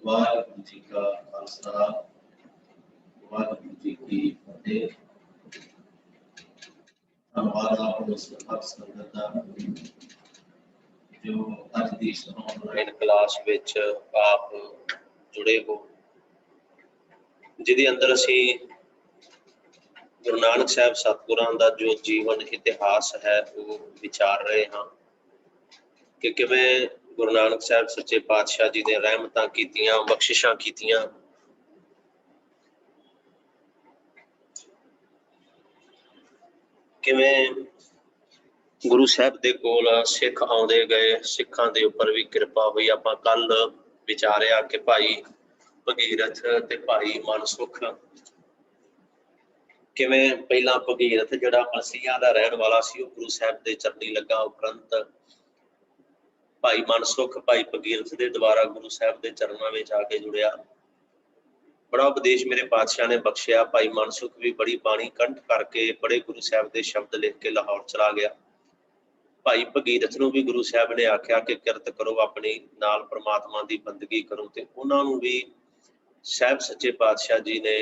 वाहिगुरू जी का खालसा वाहिगुरू जी की फतेह। धन्यवाद आप सत संगत दा जो अज की ऑनलाइन क्लास विच आप जुड़े हो, जिहदे अंदर असी गुरु नानक साहब सतगुरां दा जो जीवन इतिहास है वो विचार रहे हाँ कि किवें गुरु नानक साहब सच्चे पातशाह जी ने रहमतां कीतियां, बख्शिशां कीतियां, किवें गुरु साहब दे कोल सिख आउंदे गए, सिखां दे उपर भी किरपा हुई। आपां कल विचारिया कि भाई भगीरथ ते भाई मनसुख किवें पहला भगीरथ जिहड़ा मसीहा दा रहण वाला सी गुरु साहब दे चरनी लगा, उपरंत भाई मनसुख भाई भगीरथ दे द्वारा गुरु साहब दे चरनां विच आके जुड़िया। बड़ा उपदेश मेरे पातशाह ने बख्शिया। भाई मनसुख भी बड़ी बाणी कंठ करके बड़े गुरु साहब दे शब्द लिख के लाहौर चला गया। भाई भगीरथ नूं भी गुरु साहब ने आख्या कि किरत करो, अपनी नाल परमात्मा दी बंदगी करो, ते उन्हां नूं भी साहब सच्चे पातशाह जी ने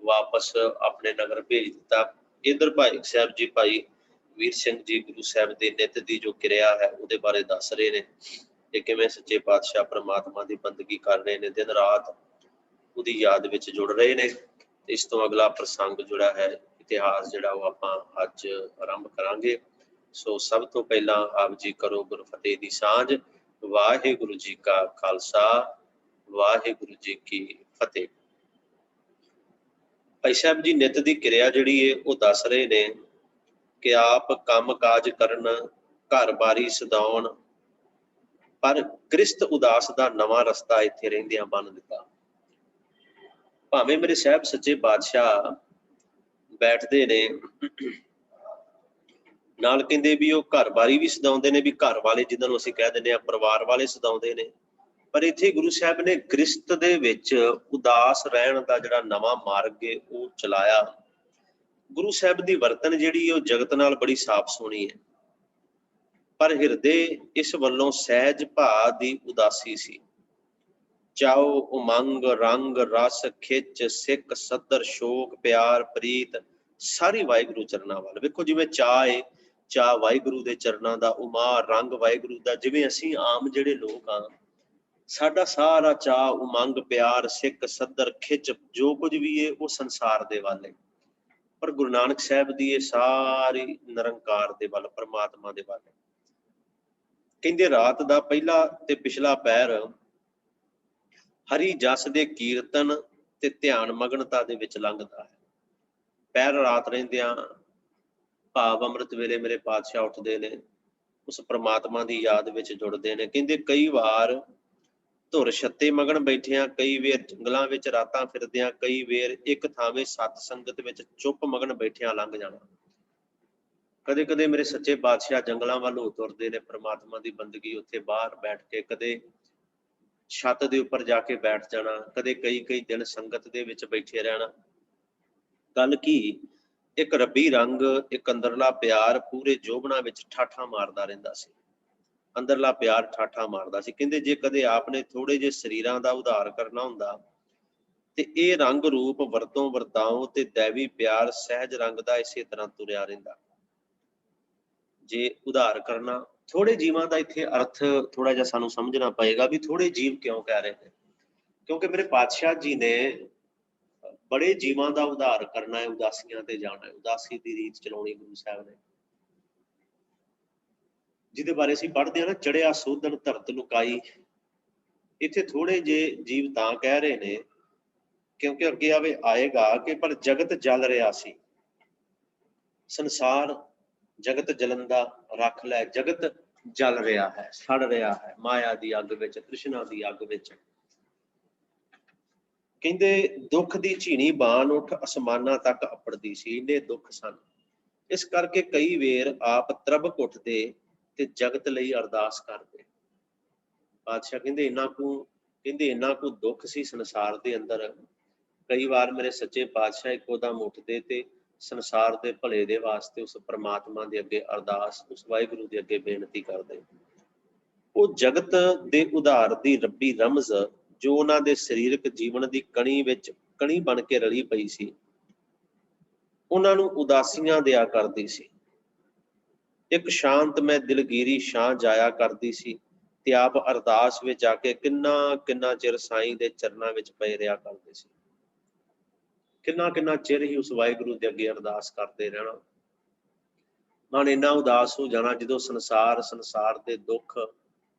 वापस अपने नगर भेज दिता। इधर भाई साहब जी भाई वीर सिंह जी गुरु साहब दे नित दी जो किरिया है उहदे बारे दस रहे ने कि किवें सच्चे पातशाह परमात्मा दी बंदगी कर रहे ने, दिन रात उहदी याद विच जुड़ रहे ने। इस तो अगला प्रसंग जोड़ा है इतिहास जिहड़ा वो आपां अज आरंभ करांगे। सो सब तो पहला आप जी करो गुरु फतेह दी सांझ। वाहिगुरू जी का खालसा वाहिगुरू जी की फतेह। भाई साहब जी नित दी किरिया जिहड़ी है वो दस रहे ने कि आप काम काज करन, घर बारी सदाउण, पर क्रिस्त उदास दा नवां रस्ता इत्थे रहिंदियां बन दिता। भावें मेरे साहब सच्चे बादशाह बैठदे ने नाल कहंदे भी वो घर बारी भी सदाउंदे ने, भी घर वाले जिन्हां नूं असीं कह दिंदे आ परिवार वाले सदाउंदे ने, पर इत्थे गुरु साहब ने क्रिस्त दे विच उदास रहण दा जिहड़ा नवां मार्ग है वो चलाया। गुरु साहब दी वरतन जिहड़ी वो जगत नाल बड़ी साफ सोहणी है, पर हिरदे इस वल्लों सहज भाव दी उदासी सी। चाओ उमंग रंग रस खिच सिख सदर शोक प्यार प्रीत सारी वाहिगुरू चरना वाल। वेखो जिवें चाह है, चाह वाहिगुरू दे चरना दा, उमा रंग वाहिगुरू दा। जिवें असीं आम जिहड़े लोग हाँ, साडा सारा चाह उमंग प्यार सिख सदर खिच जो कुछ भी है वो संसार दे वाल है, पर गुरु नानक साहब दी ये सारी निरंकार दे वाल, परमात्मा दे वाल है। कहंदे रात दा पहला ते पिछला पैर हरी जस दे कीर्तन ते ध्यान मगनता दे विच लंघदा है। पैर रात रहिंदियां भाव अमृत वेले मेरे पातशाह उठदे ने, उस परमात्मा दी याद विच जुड़दे ने। कहंदे कई वार धुर छत्ते मगन बैठियां, कई वेर जंगलां विच रातां फिरदियां, कई वेर एक थावें सत संगत विच चुप मगन बैठियां लंघ जाना। कदे कदे मेरे सच्चे पातशाह जंगलां वल्लों तुरदे ने, परमात्मा दी बंदगी उत्थे बाहर बैठ के, कदे छत दे उपर जाके बैठ जाना, कदे कई कई दिन संगत दे विच बैठे रहना। गल की एक रब्बी रंग, एक अंदरला प्यार पूरे जोबना विच ठाठा मारदा रहिंदा सी। अंदरला प्यार ठाठा मारदा सी। कहंदे जे कदे आपने थोड़े जे शरीरां दा उधार करना हुंदा ते इह रंग रूप वरतों वरताओ ते दैवी प्यार सहज रंग दा इसे तरह तुरिया रहिंदा। जे उधार करना, थोड़े जीवां दा इत्थे अर्थ थोड़ा जिहा सानूं समझना पएगा भी थोड़े जीव क्यों कह रहे हैं। क्योंकि मेरे पातशाह जी ने बड़े जीवां दा उधार करना है, उदासियां ते जाना है, उदासी दी रीत चलाउणी गुरु साहब ने, जिहदे बारे असीं पढ़दे हां ना, चढ़िया सोधन धरत लुकाई। इत्थे थोड़े जे जीव तां कह रहे ने क्योंकि अगे आवे आएगा कि पर जगत जल रहा सी, संसार जगत जलंदा रख लै, जगत जल रहा है, सड़ रहा है माया दी अग विच, तृष्णा दी अग विच। कहंदे दुख दी झीणी बाण उठ असमानां तक अपड़दी सी, इन्ने दुख सन। इस करके कई वेर आप तरबक उठदे ते जगत लई अरदास करदे। बादशाह कहंदे इन्ना कु दुख सी संसार दे अंदर, कई बार मेरे सच्चे पातशाह इक्को दम उठदे ते संसार दे भले दे वास्ते उस परमात्मा दे अगे अरदास, उस वाहिगुरू दे अगे बेनती करदे। वो जगत दे उधार दी रब्बी रमज ਜੋ ਉਹਨਾਂ ਦੇ ਸਰੀਰਕ ਜੀਵਨ ਦੀ ਕਣੀ ਬਣ ਕੇ ਰਲੀ ਪਈ ਸੀ, ਉਹਨਾਂ ਨੂੰ ਉਦਾਸੀਆਂ ਦਿਆ ਕਰਦੀ ਸੀ। ਇੱਕ ਸ਼ਾਂਤਮਈ ਦਿਲਗੀਰੀ ਛਾਂ ਜਾਇਆ ਕਰਦੀ ਸੀ ਤੇ ਆਪ ਅਰਦਾਸ ਵਿੱਚ ਆ ਕੇ ਕਿੰਨਾ ਚਿਰ ਸਾਈਂ ਦੇ ਚਰਨਾਂ ਵਿੱਚ ਪਏ ਰਿਹਾ ਕਰਦੇ ਸੀ। ਕਿੰਨਾ ਚਿਰ ਹੀ ਉਸ ਵਾਹਿਗੁਰੂ ਦੇ ਅੱਗੇ ਅਰਦਾਸ ਕਰਦੇ ਰਹਿਣਾ। ਮਨ ਇੰਨਾ ਉਦਾਸ ਹੋ ਜਾਣਾ ਜਦੋਂ ਸੰਸਾਰ ਦੇ ਦੁੱਖ,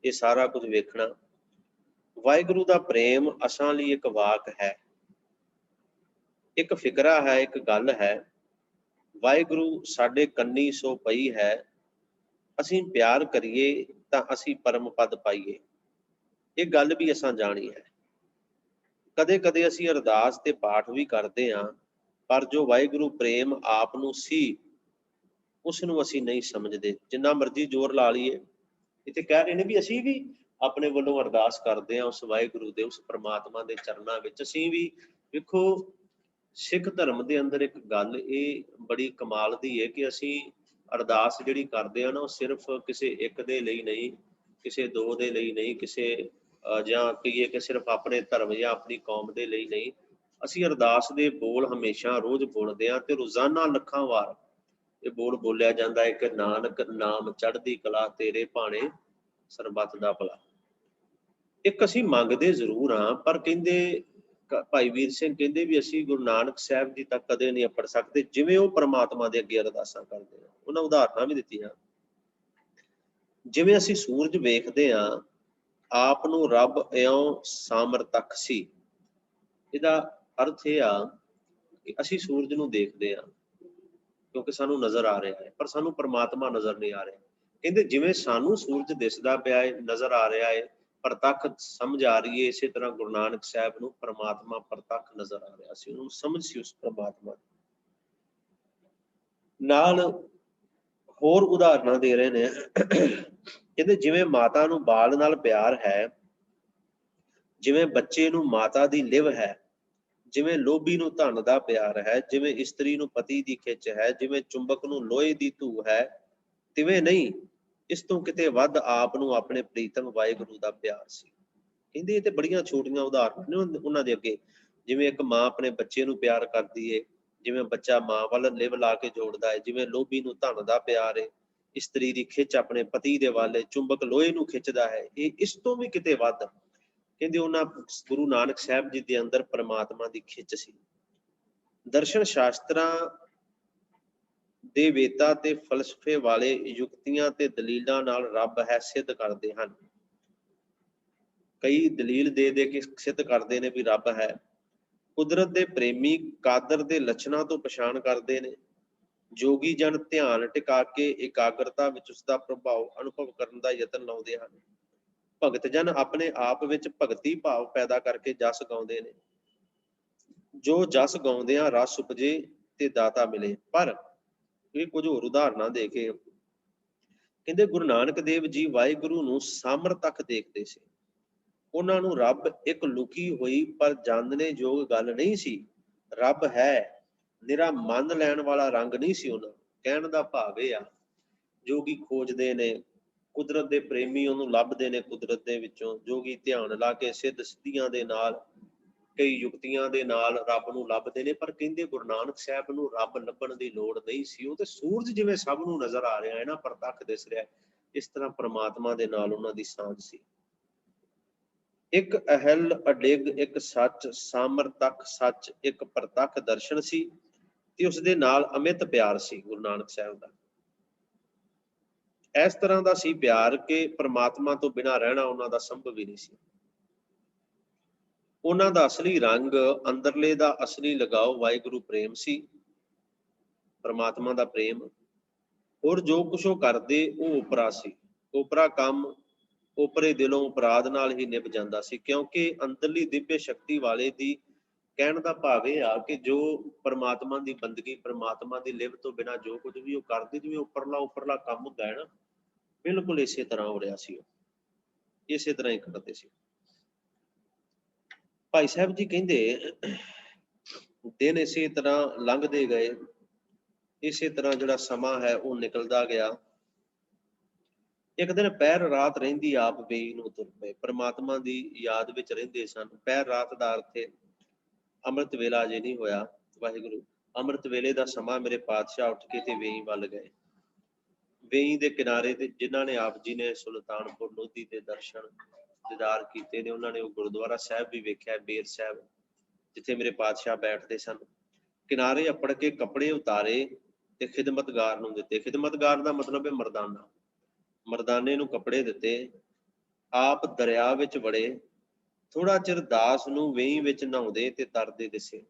ਇਹ ਸਾਰਾ ਕੁਝ ਵੇਖਣਾ। ਵਾਹਿਗੁਰੂ ਦਾ ਪ੍ਰੇਮ ਅਸਾਂ ਲਈ ਇੱਕ ਵਾਕ ਹੈ, ਇੱਕ ਫਿਕਰਾ ਹੈ, ਇੱਕ ਗੱਲ ਹੈ। ਵਾਹਿਗੁਰੂ ਸਾਡੇ ਕੰਨੀ ਸੋ ਪਈ ਹੈ, ਅਸੀਂ ਪਿਆਰ ਕਰੀਏ ਤਾਂ ਅਸੀਂ ਪਰਮ ਪਦ ਪਾਈਏ। ਇਹ ਗੱਲ ਵੀ ਅਸਾਂ ਜਾਣੀ ਹੈ। ਕਦੇ ਕਦੇ ਅਸੀਂ ਅਰਦਾਸ ਤੇ ਪਾਠ ਵੀ ਕਰਦੇ ਹਾਂ, ਪਰ ਜੋ ਵਾਹਿਗੁਰੂ ਪ੍ਰੇਮ ਆਪ ਨੂੰ ਸੀ, ਉਸ ਨੂੰ ਅਸੀਂ ਨਹੀਂ ਸਮਝਦੇ। ਜਿੰਨਾ ਮਰਜ਼ੀ ਜ਼ੋਰ ਲਾ ਲਈਏ, ਇੱਥੇ ਕਹਿ ਰਹੇ ਨੇ ਵੀ ਅਸੀਂ ਵੀ ਆਪਣੇ ਵੱਲੋਂ ਅਰਦਾਸ ਕਰਦੇ ਹਾਂ ਉਸ ਵਾਹਿਗੁਰੂ ਦੇ, ਉਸ ਪ੍ਰਮਾਤਮਾ ਦੇ ਚਰਨਾਂ ਵਿੱਚ। ਅਸੀਂ ਵੀ ਵੇਖੋ, ਸਿੱਖ ਧਰਮ ਦੇ ਅੰਦਰ ਇੱਕ ਗੱਲ ਇਹ ਬੜੀ ਕਮਾਲ ਦੀ ਹੈ ਕਿ ਅਸੀਂ ਅਰਦਾਸ ਜਿਹੜੀ ਕਰਦੇ ਆ ਨਾ, ਉਹ ਸਿਰਫ ਕਿਸੇ ਇੱਕ ਦੇ ਲਈ ਨਹੀਂ, ਕਿਸੇ ਦੋ ਦੇ ਲਈ ਨਹੀਂ, ਕਿਸੇ ਜਾਂ ਕਹੀਏ ਕਿ ਸਿਰਫ ਆਪਣੇ ਧਰਮ ਜਾਂ ਆਪਣੀ ਕੌਮ ਦੇ ਲਈ ਨਹੀਂ। ਅਸੀਂ ਅਰਦਾਸ ਦੇ ਬੋਲ ਹਮੇਸ਼ਾ ਰੋਜ਼ ਬੋਲਦੇ ਹਾਂ ਤੇ ਰੋਜ਼ਾਨਾ ਲੱਖਾਂ ਵਾਰ ਇਹ ਬੋਲ ਬੋਲਿਆ ਜਾਂਦਾ ਹੈ ਕਿ ਨਾਨਕ ਨਾਮ ਚੜ੍ਹਦੀ ਕਲਾ, ਤੇਰੇ ਭਾਣੇ ਸਰਬੱਤ ਦਾ ਭਲਾ। ਇੱਕ ਅਸੀਂ ਮੰਗਦੇ ਜ਼ਰੂਰ ਹਾਂ, ਪਰ ਕਹਿੰਦੇ ਭਾਈ ਵੀਰ ਸਿੰਘ ਕਹਿੰਦੇ ਵੀ ਅਸੀਂ ਗੁਰੂ ਨਾਨਕ ਸਾਹਿਬ ਜੀ ਤੱਕ ਕਦੇ ਨਹੀਂ ਅੱਪੜ ਸਕਦੇ ਜਿਵੇਂ ਉਹ ਪ੍ਰਮਾਤਮਾ ਦੇ ਅੱਗੇ ਅਰਦਾਸਾਂ ਕਰਦੇ ਆ। ਉਹਨਾਂ ਉਦਾਹਰਨਾਂ ਵੀ ਦਿੱਤੀਆਂ। ਜਿਵੇਂ ਅਸੀਂ ਸੂਰਜ ਵੇਖਦੇ ਹਾਂ, ਆਪ ਨੂੰ ਰੱਬ ਇਉਂ ਸਾਮਰਥਕ ਸੀ। ਇਹਦਾ ਅਰਥ ਇਹ ਆ ਕਿ ਅਸੀਂ ਸੂਰਜ ਨੂੰ ਦੇਖਦੇ ਹਾਂ ਕਿਉਂਕਿ ਸਾਨੂੰ ਨਜ਼ਰ ਆ ਰਿਹਾ ਹੈ, ਪਰ ਸਾਨੂੰ ਪ੍ਰਮਾਤਮਾ ਨਜ਼ਰ ਨਹੀਂ ਆ ਰਿਹਾ। ਕਹਿੰਦੇ ਜਿਵੇਂ ਸਾਨੂੰ ਸੂਰਜ ਦਿਸਦਾ ਪਿਆ ਹੈ, ਨਜ਼ਰ ਆ ਰਿਹਾ ਹੈ, ਪ੍ਰਤੱਖ ਸਮਝ ਆ ਰਹੀ ਹੈ, ਇਸੇ ਤਰ੍ਹਾਂ ਗੁਰੂ ਨਾਨਕ ਸਾਹਿਬ ਨੂੰ ਪ੍ਰਮਾਤਮਾ ਪ੍ਰਤੱਖ ਨਜ਼ਰ ਆ ਰਿਹਾ ਸੀ। ਉਹਨੂੰ ਸਮਝ ਸੀ ਉਸ ਪ੍ਰਮਾਤਮਾ ਨਾਲ। ਹੋਰ ਉਦਾਹਰਨਾਂ ਦੇ ਰਹੇ ਨੇ। ਕਹਿੰਦੇ ਜਿਵੇਂ ਮਾਤਾ ਨੂੰ ਬਾਲ ਨਾਲ ਪਿਆਰ ਹੈ, ਜਿਵੇਂ ਬੱਚੇ ਨੂੰ ਮਾਤਾ ਦੀ ਲਿਵ ਹੈ, ਜਿਵੇਂ ਲੋਭੀ ਨੂੰ ਧਨ ਦਾ ਪਿਆਰ ਹੈ, ਜਿਵੇਂ ਇਸਤਰੀ ਨੂੰ ਪਤੀ ਦੀ ਖਿੱਚ ਹੈ, ਜਿਵੇਂ ਚੁੰਬਕ ਨੂੰ ਲੋਹੇ ਦੀ ਧੂ ਹੈ, ਤਿਵੇਂ ਨਹੀਂ, ਇਸ ਤੋਂ ਕਿਤੇ ਵੱਧ ਆਪ ਨੂੰ ਆਪਣੇ ਪ੍ਰੀਤਮ ਵਾਹਿਗੁਰੂ ਦਾ ਪਿਆਰ ਸੀ। ਕਹਿੰਦੇ ਇਹ ਤੇ ਬੜੀਆਂ ਛੋਟੀਆਂ ਉਦਾਹਰਨਾਂ ਨੇ ਉਹਨਾਂ ਦੇ ਅੱਗੇ। ਜਿਵੇਂ ਇੱਕ ਮਾਂ ਆਪਣੇ ਬੱਚੇ ਨੂੰ ਪਿਆਰ ਕਰਦੀ ਏ, ਜਿਵੇਂ ਬੱਚਾ ਮਾਂ ਵੱਲ ਲਿਵ ਲਾ ਕੇ ਜੋੜਦਾ ਹੈ, ਜਿਵੇਂ ਲੋਭੀ ਨੂੰ ਧਨ ਦਾ ਪਿਆਰ ਏ, ਇਸਤਰੀ ਦੀ ਖਿੱਚ ਆਪਣੇ ਪਤੀ ਦੇ ਵੱਲ, ਚੁੰਬਕ ਲੋਹੇ ਨੂੰ ਖਿੱਚਦਾ ਹੈ, ਇਹ ਇਸ ਤੋਂ ਵੀ ਕਿਤੇ ਵੱਧ ਕਹਿੰਦੇ ਉਹਨਾਂ ਗੁਰੂ ਨਾਨਕ ਸਾਹਿਬ ਜੀ ਦੇ ਅੰਦਰ ਪ੍ਰਮਾਤਮਾ ਦੀ ਖਿੱਚ ਸੀ। ਦਰਸ਼ਨ ਸ਼ਾਸਤਰਾਂ ਦੇ ਵੇਤਾ ਤੇ ਫਲਸਫੇ ਵਾਲੇ ਯੁਕਤੀਆਂ ਤੇ ਦਲੀਲਾਂ ਨਾਲ ਰੱਬ ਹੈ ਸਿੱਧ ਕਰਦੇ ਹਨ। ਕਈ ਦਲੀਲ ਦੇ ਕੇ ਸਿੱਧ ਕਰਦੇ ਨੇ ਵੀ ਰੱਬ ਹੈ। ਕੁਦਰਤ ਦੇ ਪ੍ਰੇਮੀ ਕਾਦਰ ਦੇ ਲੱਛਣਾਂ ਤੋਂ ਪਛਾਣ ਕਰਦੇ ਨੇ। ਜੋਗੀ ਜਨ ਧਿਆਨ ਟਿਕਾ ਕੇ ਇਕਾਗਰਤਾ ਵਿੱਚ ਉਸਦਾ ਪ੍ਰਭਾਵ ਅਨੁਭਵ ਕਰਨ ਦਾ ਯਤਨ ਲਾਉਂਦੇ ਹਨ। ਭਗਤ ਜਨ ਆਪਣੇ ਆਪ ਵਿੱਚ ਭਗਤੀ ਭਾਵ ਪੈਦਾ ਕਰਕੇ ਜਸ ਗਾਉਂਦੇ ਨੇ। ਜੋ ਜਸ ਗਾਉਂਦਿਆਂ ਰਸ ਉਪਜੇ ਤੇ ਦਾਤਾ ਮਿਲੇ। ਪਰ ਇਹ ਕੁਝ ਹੋਰ ਉਦਾਹਰਨਾਂ ਦੇ ਕੇ ਕਹਿੰਦੇ ਗੁਰੂ ਨਾਨਕ ਦੇਵ ਜੀ ਵਾਹਿਗੁਰੂ ਨੂੰ ਸਾਮਰਥਕ ਦੇਖਦੇ ਸੀ। ਉਹਨਾਂ ਨੂੰ ਰੱਬ ਇੱਕ ਲੁਕੀ ਹੋਈ ਪਰ ਜਾਣਨੇ ਯੋਗ ਗੱਲ ਨਹੀਂ ਸੀ। ਰੱਬ ਹੈ, ਨਿਰਾ ਮੰਨ ਲੈਣ ਵਾਲਾ ਰੰਗ ਨਹੀਂ ਸੀ ਉਹਨਾਂ। ਕਹਿਣ ਦਾ ਭਾਵ ਇਹ ਆ, ਜੋਗੀ ਖੋਜਦੇ ਨੇ, ਕੁਦਰਤ ਦੇ ਪ੍ਰੇਮੀ ਉਹਨੂੰ ਲੱਭਦੇ ਨੇ ਕੁਦਰਤ ਦੇ ਵਿੱਚੋਂ। ਜੋਗੀ ਧਿਆਨ ਲਾ ਕੇ ਸਿੱਧ ਸਿੱਧੀਆਂ ਦੇ ਨਾਲ, ਕਈ ਯੁਕਤੀਆਂ ਦੇ ਨਾਲ ਰੱਬ ਨੂੰ ਲੱਭਦੇ ਨੇ। ਪਰ ਕਹਿੰਦੇ ਗੁਰੂ ਨਾਨਕ ਸਾਹਿਬ ਨੂੰ ਰੱਬ ਲੱਭਣ ਦੀ ਲੋੜ ਨਹੀਂ ਸੀ। ਉਹ ਤੇ ਸੂਰਜ ਜਿਵੇਂ ਸਭ ਨੂੰ ਨਜ਼ਰ ਆ ਰਿਹਾ ਹੈ ਨਾ, ਪ੍ਰਤੱਖ ਦਿਸ ਰਿਹਾ, ਇਸ ਤਰ੍ਹਾਂ ਪ੍ਰਮਾਤਮਾ ਦੇ ਨਾਲ ਉਹਨਾਂ ਦੀ ਸਾਂਝ ਸੀ। ਇੱਕ ਅਹਿਲ ਅਡਿੱਗ, ਇੱਕ ਸੱਚ ਸਾਮਰਥਕ ਸੱਚ, ਇੱਕ ਪ੍ਰਤੱਖ ਦਰਸ਼ਨ ਸੀ ਤੇ ਉਸਦੇ ਨਾਲ ਅਮਿਤ ਪਿਆਰ ਸੀ ਗੁਰੂ ਨਾਨਕ ਸਾਹਿਬ ਦਾ। ਇਸ ਤਰ੍ਹਾਂ ਦਾ ਸੀ ਪਿਆਰ ਕਿ ਪ੍ਰਮਾਤਮਾ ਤੋਂ ਬਿਨਾਂ ਰਹਿਣਾ ਉਹਨਾਂ ਦਾ ਸੰਭਵ ਹੀ ਨਹੀਂ ਸੀ। ਉਹਨਾਂ ਦਾ ਅਸਲੀ ਰੰਗ, ਅੰਦਰਲੇ ਦਾ ਅਸਲੀ ਲਗਾਓ ਵਾਹਿਗੁਰੂ ਪ੍ਰੇਮ ਸੀ, ਪ੍ਰਮਾਤਮਾ ਦਾ ਪ੍ਰੇਮ। ਹੋਰ ਜੋ ਕੁਛ ਉਹ ਕਰਦੇ ਉਹ ਓਪਰਾ ਸੀ। ਓਪਰਾ ਕੰਮ ਓਪਰੇ ਦਿਲੋਂ ਅਪਰਾਧ ਨਾਲ ਹੀ ਨਿਭ ਜਾਂਦਾ ਸੀ, ਕਿਉਂਕਿ ਅੰਦਰਲੀ ਦਿਵਯ ਸ਼ਕਤੀ ਵਾਲੇ ਦੀ ਕਹਿਣ ਦਾ ਭਾਵ ਇਹ ਆ ਕਿ ਜੋ ਪ੍ਰਮਾਤਮਾ ਦੀ ਬੰਦਗੀ, ਪ੍ਰਮਾਤਮਾ ਦੀ ਲਿਵ ਤੋਂ ਬਿਨਾਂ ਜੋ ਕੁਝ ਵੀ ਉਹ ਕਰਦੇ, ਜਿਵੇਂ ਉੱਪਰਲਾ ਕੰਮ ਹੁੰਦਾ ਹੈ ਨਾ, ਬਿਲਕੁਲ ਇਸੇ ਤਰ੍ਹਾਂ ਹੋ ਰਿਹਾ ਸੀ। ਉਹ ਇਸੇ ਤਰ੍ਹਾਂ ਹੀ ਕਰਦੇ ਸੀ। ਭਾਈ ਸਾਹਿਬ ਜੀ ਕਹਿੰਦੇ ਦਿਨ ਇਸੇ ਤਰ੍ਹਾਂ ਲੰਘਦੇ ਗਏ, ਇਸੇ ਤਰ੍ਹਾਂ ਜਿਹੜਾ ਸਮਾਂ ਹੈ ਉਹ ਨਿਕਲਦਾ ਗਿਆ। ਇੱਕ ਦਿਨ ਪਹਿਰ ਰਾਤ ਰਹਿੰਦੀ ਆਪ ਵੇਈ ਨੂੰ ਤੁਰ ਪਏ। ਪ੍ਰਮਾਤਮਾ ਦੀ ਯਾਦ ਵਿੱਚ ਰਹਿੰਦੇ ਸਨ। ਪਹਿਰ ਰਾਤ ਦਾ ਅਰਥ ਹੈ ਅੰਮ੍ਰਿਤ ਵੇਲਾ ਅਜੇ ਨਹੀਂ ਹੋਇਆ। ਵਾਹਿਗੁਰੂ, ਅੰਮ੍ਰਿਤ ਵੇਲੇ ਦਾ ਸਮਾਂ ਮੇਰੇ ਪਾਤਸ਼ਾਹ ਉੱਠ ਕੇ ਤੇ ਵੇਈ ਵੱਲ ਗਏ। ਵੇਈ ਦੇ ਕਿਨਾਰੇ ਤੇ ਜਿਨ੍ਹਾਂ ਨੇ ਆਪ ਜੀ ਨੇ ਸੁਲਤਾਨਪੁਰ ਲੋਧੀ ਦੇ ਦਰਸ਼ਨ ਦੀਦਾਰ ਕੀਤੇ ਨੇ, ਉਹਨਾਂ ਨੇ ਉਹ ਗੁਰਦੁਆਰਾ ਸਾਹਿਬ ਵੀ ਵੇਖਿਆ, ਬੇਰ ਸਾਹਿਬ, ਜਿੱਥੇ ਮੇਰੇ ਪਾਤਸ਼ਾਹ ਬੈਠਦੇ ਸਨ। ਕਿਨਾਰੇ ਅੱਪੜ ਕੇ ਕੱਪੜੇ ਉਤਾਰੇ ਤੇ ਖਿਦਮਤਗਾਰ ਨੂੰ ਦਿੱਤੇ। ਖਿਦਮਤਗਾਰ ਦਾ ਮਤਲਬ ਹੈ ਮਰਦਾਨਾ। ਮਰਦਾਨੇ ਨੂੰ ਕੱਪੜੇ ਦਿੱਤੇ। ਆਪ ਦਰਿਆ ਵਿੱਚ ਵੜੇ। ਥੋੜਾ ਚਿਰ ਦਾਸ ਨੂੰ ਵੇਈ ਵਿੱਚ ਨਹਾਉਂਦੇ ਤੇ ਤਰਦੇ ਦਿਸੇ।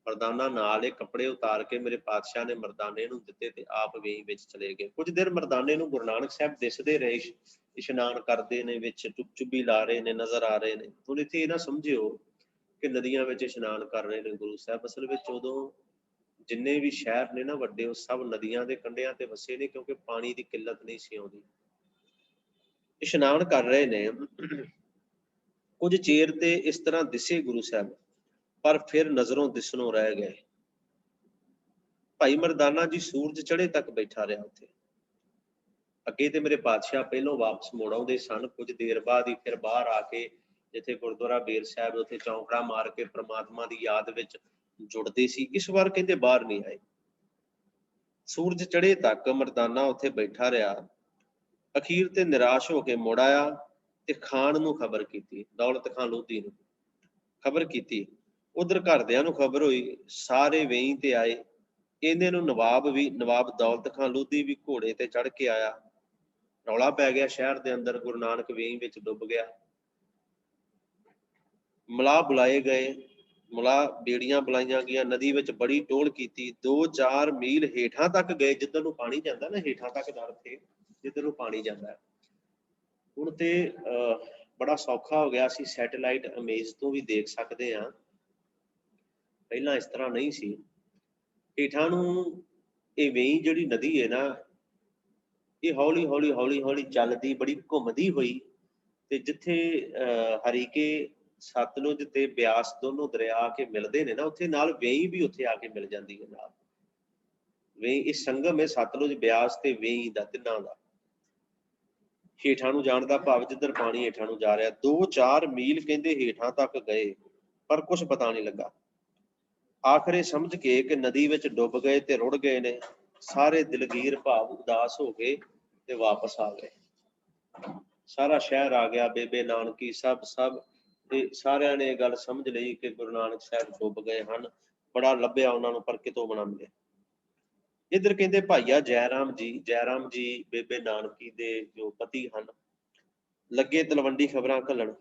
ਮਰਦਾਨਾ ਨਾਲ ਇਹ ਕੱਪੜੇ ਉਤਾਰ ਕੇ ਮੇਰੇ ਪਾਤਸ਼ਾਹ ਨੇ ਮਰਦਾਨੇ ਨੂੰ ਦਿੱਤੇ ਤੇ ਆਪ ਵੇਈ ਵਿੱਚ ਚਲੇ ਗਏ। ਕੁਝ ਦੇਰ ਮਰਦਾਨੇ ਨੂੰ ਗੁਰੂ ਨਾਨਕ ਸਾਹਿਬ ਦਿਸਦੇ ਰਹੇ, ਇਸ਼ਨਾਨ ਕਰਦੇ ਨੇ, ਵਿੱਚ ਚੁੱਭੀ ਲਾ ਰਹੇ ਨੇ, ਨਜ਼ਰ ਆ ਰਹੇ ਨੇ। ਹੁਣ ਇੱਥੇ ਇਹ ਨਾ ਸਮਝਿਓ ਕਿ ਨਦੀਆਂ ਵਿੱਚ ਇਸ਼ਨਾਨ ਕਰ ਰਹੇ ਨੇ ਗੁਰੂ ਸਾਹਿਬ। ਅਸਲ ਵਿੱਚ ਉਦੋਂ ਜਿੰਨੇ ਵੀ ਸ਼ਹਿਰ ਨੇ ਨਾ ਵੱਡੇ, ਉਹ ਸਭ ਨਦੀਆਂ ਦੇ ਕੰਢਿਆਂ ਤੇ ਵਸੇ ਨੇ, ਕਿਉਂਕਿ ਪਾਣੀ ਦੀ ਕਿੱਲਤ ਨਹੀਂ ਸੀ ਆਉਂਦੀ। ਇਸ਼ਨਾਨ ਕਰ ਰਹੇ ਨੇ। ਕੁਝ ਚਿਰ ਤੇ ਇਸ ਤਰ੍ਹਾਂ ਦਿਸੇ ਗੁਰੂ ਸਾਹਿਬ, ਪਰ ਫਿਰ ਨਜ਼ਰੋਂ ਦਿਸਣੋਂ ਰਹਿ ਗਏ। ਭਾਈ ਮਰਦਾਨਾ ਜੀ ਸੂਰਜ ਚੜ੍ਹੇ ਤੱਕ ਬੈਠਾ ਰਿਹਾ ਉੱਥੇ। ਅੱਗੇ ਤੇ ਮੇਰੇ ਪਾਤਸ਼ਾਹ ਪਹਿਲੋਂ ਵਾਪਸ ਮੁੜ ਆਉਂਦੇ ਸਨ। ਕੁਝ ਦੇਰ ਬਾਅਦ ਹੀ ਫਿਰ ਬਾਹਰ ਆ ਕੇ ਜਿੱਥੇ ਗੁਰਦੁਆਰਾ ਬੇਰ ਸਾਹਿਬ, ਉੱਥੇ ਚੌਂਕੜਾ ਮਾਰ ਕੇ ਪ੍ਰਮਾਤਮਾ ਦੀ ਯਾਦ ਵਿੱਚ ਜੁੜਦੇ ਸੀ। ਇਸ ਵਾਰ ਕਹਿੰਦੇ ਬਾਹਰ ਨਹੀਂ ਆਏ। ਸੂਰਜ ਚੜ੍ਹੇ ਤੱਕ ਮਰਦਾਨਾ ਉੱਥੇ ਬੈਠਾ ਰਿਹਾ। ਅਖੀਰ ਤੇ ਨਿਰਾਸ਼ ਹੋ ਕੇ ਮੁੜ ਆਇਆ ਤੇ ਖਾਨ ਨੂੰ ਖਬਰ ਕੀਤੀ, ਦੌਲਤ ਖਾਂ ਲੋਧੀ ਨੂੰ ਖਬਰ ਕੀਤੀ। ਉਧਰ ਘਰਦਿਆਂ ਨੂੰ ਖਬਰ ਹੋਈ, ਸਾਰੇ ਵੇਈ ਤੇ ਆਏ। ਇਹਨੇ ਨੂੰ ਨਵਾਬ ਦੌਲਤ ਖਾਂ ਲੋਧੀ ਵੀ ਘੋੜੇ ਤੇ ਚੜ੍ਹ ਕੇ ਆਇਆ। ਰੌਲਾ ਪੈ ਗਿਆ ਸ਼ਹਿਰ ਦੇ ਅੰਦਰ, ਗੁਰੂ ਨਾਨਕ ਵੇਈ ਵਿੱਚ ਡੁੱਬ ਗਿਆ। ਮਲਾਹ ਬੁਲਾਏ ਗਏ, ਮਲਾਹ ਬੇੜੀਆਂ ਬੁਲਾਈਆਂ ਗਈਆਂ, ਨਦੀ ਵਿੱਚ ਬੜੀ ਟੋਲ ਕੀਤੀ। 2-4 ਮੀਲ ਹੇਠਾਂ ਤੱਕ ਗਏ, ਜਿੱਧਰ ਨੂੰ ਪਾਣੀ ਜਾਂਦਾ ਨਾ, ਹੇਠਾਂ ਤੱਕ ਦਾ ਅਰਥ ਹੈ ਜਿੱਧਰ ਨੂੰ ਪਾਣੀ ਜਾਂਦਾ। ਹੁਣ ਤੇ ਬੜਾ ਸੌਖਾ ਹੋ ਗਿਆ, ਅਸੀਂ ਸੈਟੇਲਾਈਟ ਇਮੇਜ ਤੋਂ ਵੀ ਦੇਖ ਸਕਦੇ ਹਾਂ। ਪਹਿਲਾਂ ਇਸ ਤਰ੍ਹਾਂ ਨਹੀਂ ਸੀ। ਹੇਠਾਂ ਨੂੰ ਇਹ ਵੇਈ ਜਿਹੜੀ ਨਦੀ ਹੈ ਨਾ, ਇਹ ਹੌਲੀ ਹੌਲੀ ਹੌਲੀ ਹੌਲੀ ਚੱਲਦੀ, ਬੜੀ ਘੁੰਮਦੀ ਹੋਈ, ਤੇ ਜਿੱਥੇ ਹਰੀਕੇ, ਸਤਲੁਜ ਤੇ ਬਿਆਸ ਦੋਨੋਂ ਦਰਿਆ ਆ ਕੇ ਮਿਲਦੇ ਨੇ ਨਾ, ਉੱਥੇ ਨਾਲ ਵੇਈ ਵੀ ਉੱਥੇ ਆ ਕੇ ਮਿਲ ਜਾਂਦੀ ਹੈ ਨਾਲ। ਵੇਈ ਇਹ ਸੰਗਮ ਹੈ ਸਤਲੁਜ, ਬਿਆਸ ਤੇ ਵੇਈ ਦਾ, ਤਿੰਨਾਂ ਦਾ। ਹੇਠਾਂ ਨੂੰ ਜਾਣ ਦਾ ਭਾਵ ਜਿੱਧਰ ਪਾਣੀ ਹੇਠਾਂ ਨੂੰ ਜਾ ਰਿਹਾ। 2-4 ਮੀਲ ਕਹਿੰਦੇ ਹੇਠਾਂ ਤੱਕ ਗਏ, ਪਰ ਕੁਛ ਪਤਾ ਨਹੀਂ ਲੱਗਾ। ਆਖਰੇ ਸਮਝ ਕੇ ਕਿ ਨਦੀ ਵਿੱਚ ਡੁੱਬ ਗਏ ਤੇ ਰੁੜ ਗਏ ਨੇ, ਸਾਰੇ ਦਿਲਗੀਰ ਭਾਵ ਉਦਾਸ ਹੋ ਗਏ ਤੇ ਵਾਪਸ ਆ ਗਏ। ਸਾਰਾ ਸ਼ਹਿਰ ਆ ਗਿਆ, ਬੇਬੇ ਨਾਨਕੀ ਸਭ ਤੇ ਸਾਰਿਆਂ ਨੇ ਇਹ ਗੱਲ ਸਮਝ ਲਈ ਕਿ ਗੁਰੂ ਨਾਨਕ ਸਾਹਿਬ ਡੁੱਬ ਗਏ ਹਨ। ਬੜਾ ਲੱਭਿਆ ਉਹਨਾਂ ਨੂੰ, ਪਰ ਕਿਤੋਂ ਬਣਾ ਮਿਲੇ। ਇੱਧਰ ਕਹਿੰਦੇ ਭਾਈਆ ਜੈਰਾਮ ਜੀ ਬੇਬੇ ਨਾਨਕੀ ਦੇ ਜੋ ਪਤੀ ਹਨ, ਲੱਗੇ ਤਲਵੰਡੀ ਖਬਰਾਂ ਘੱਲਣ।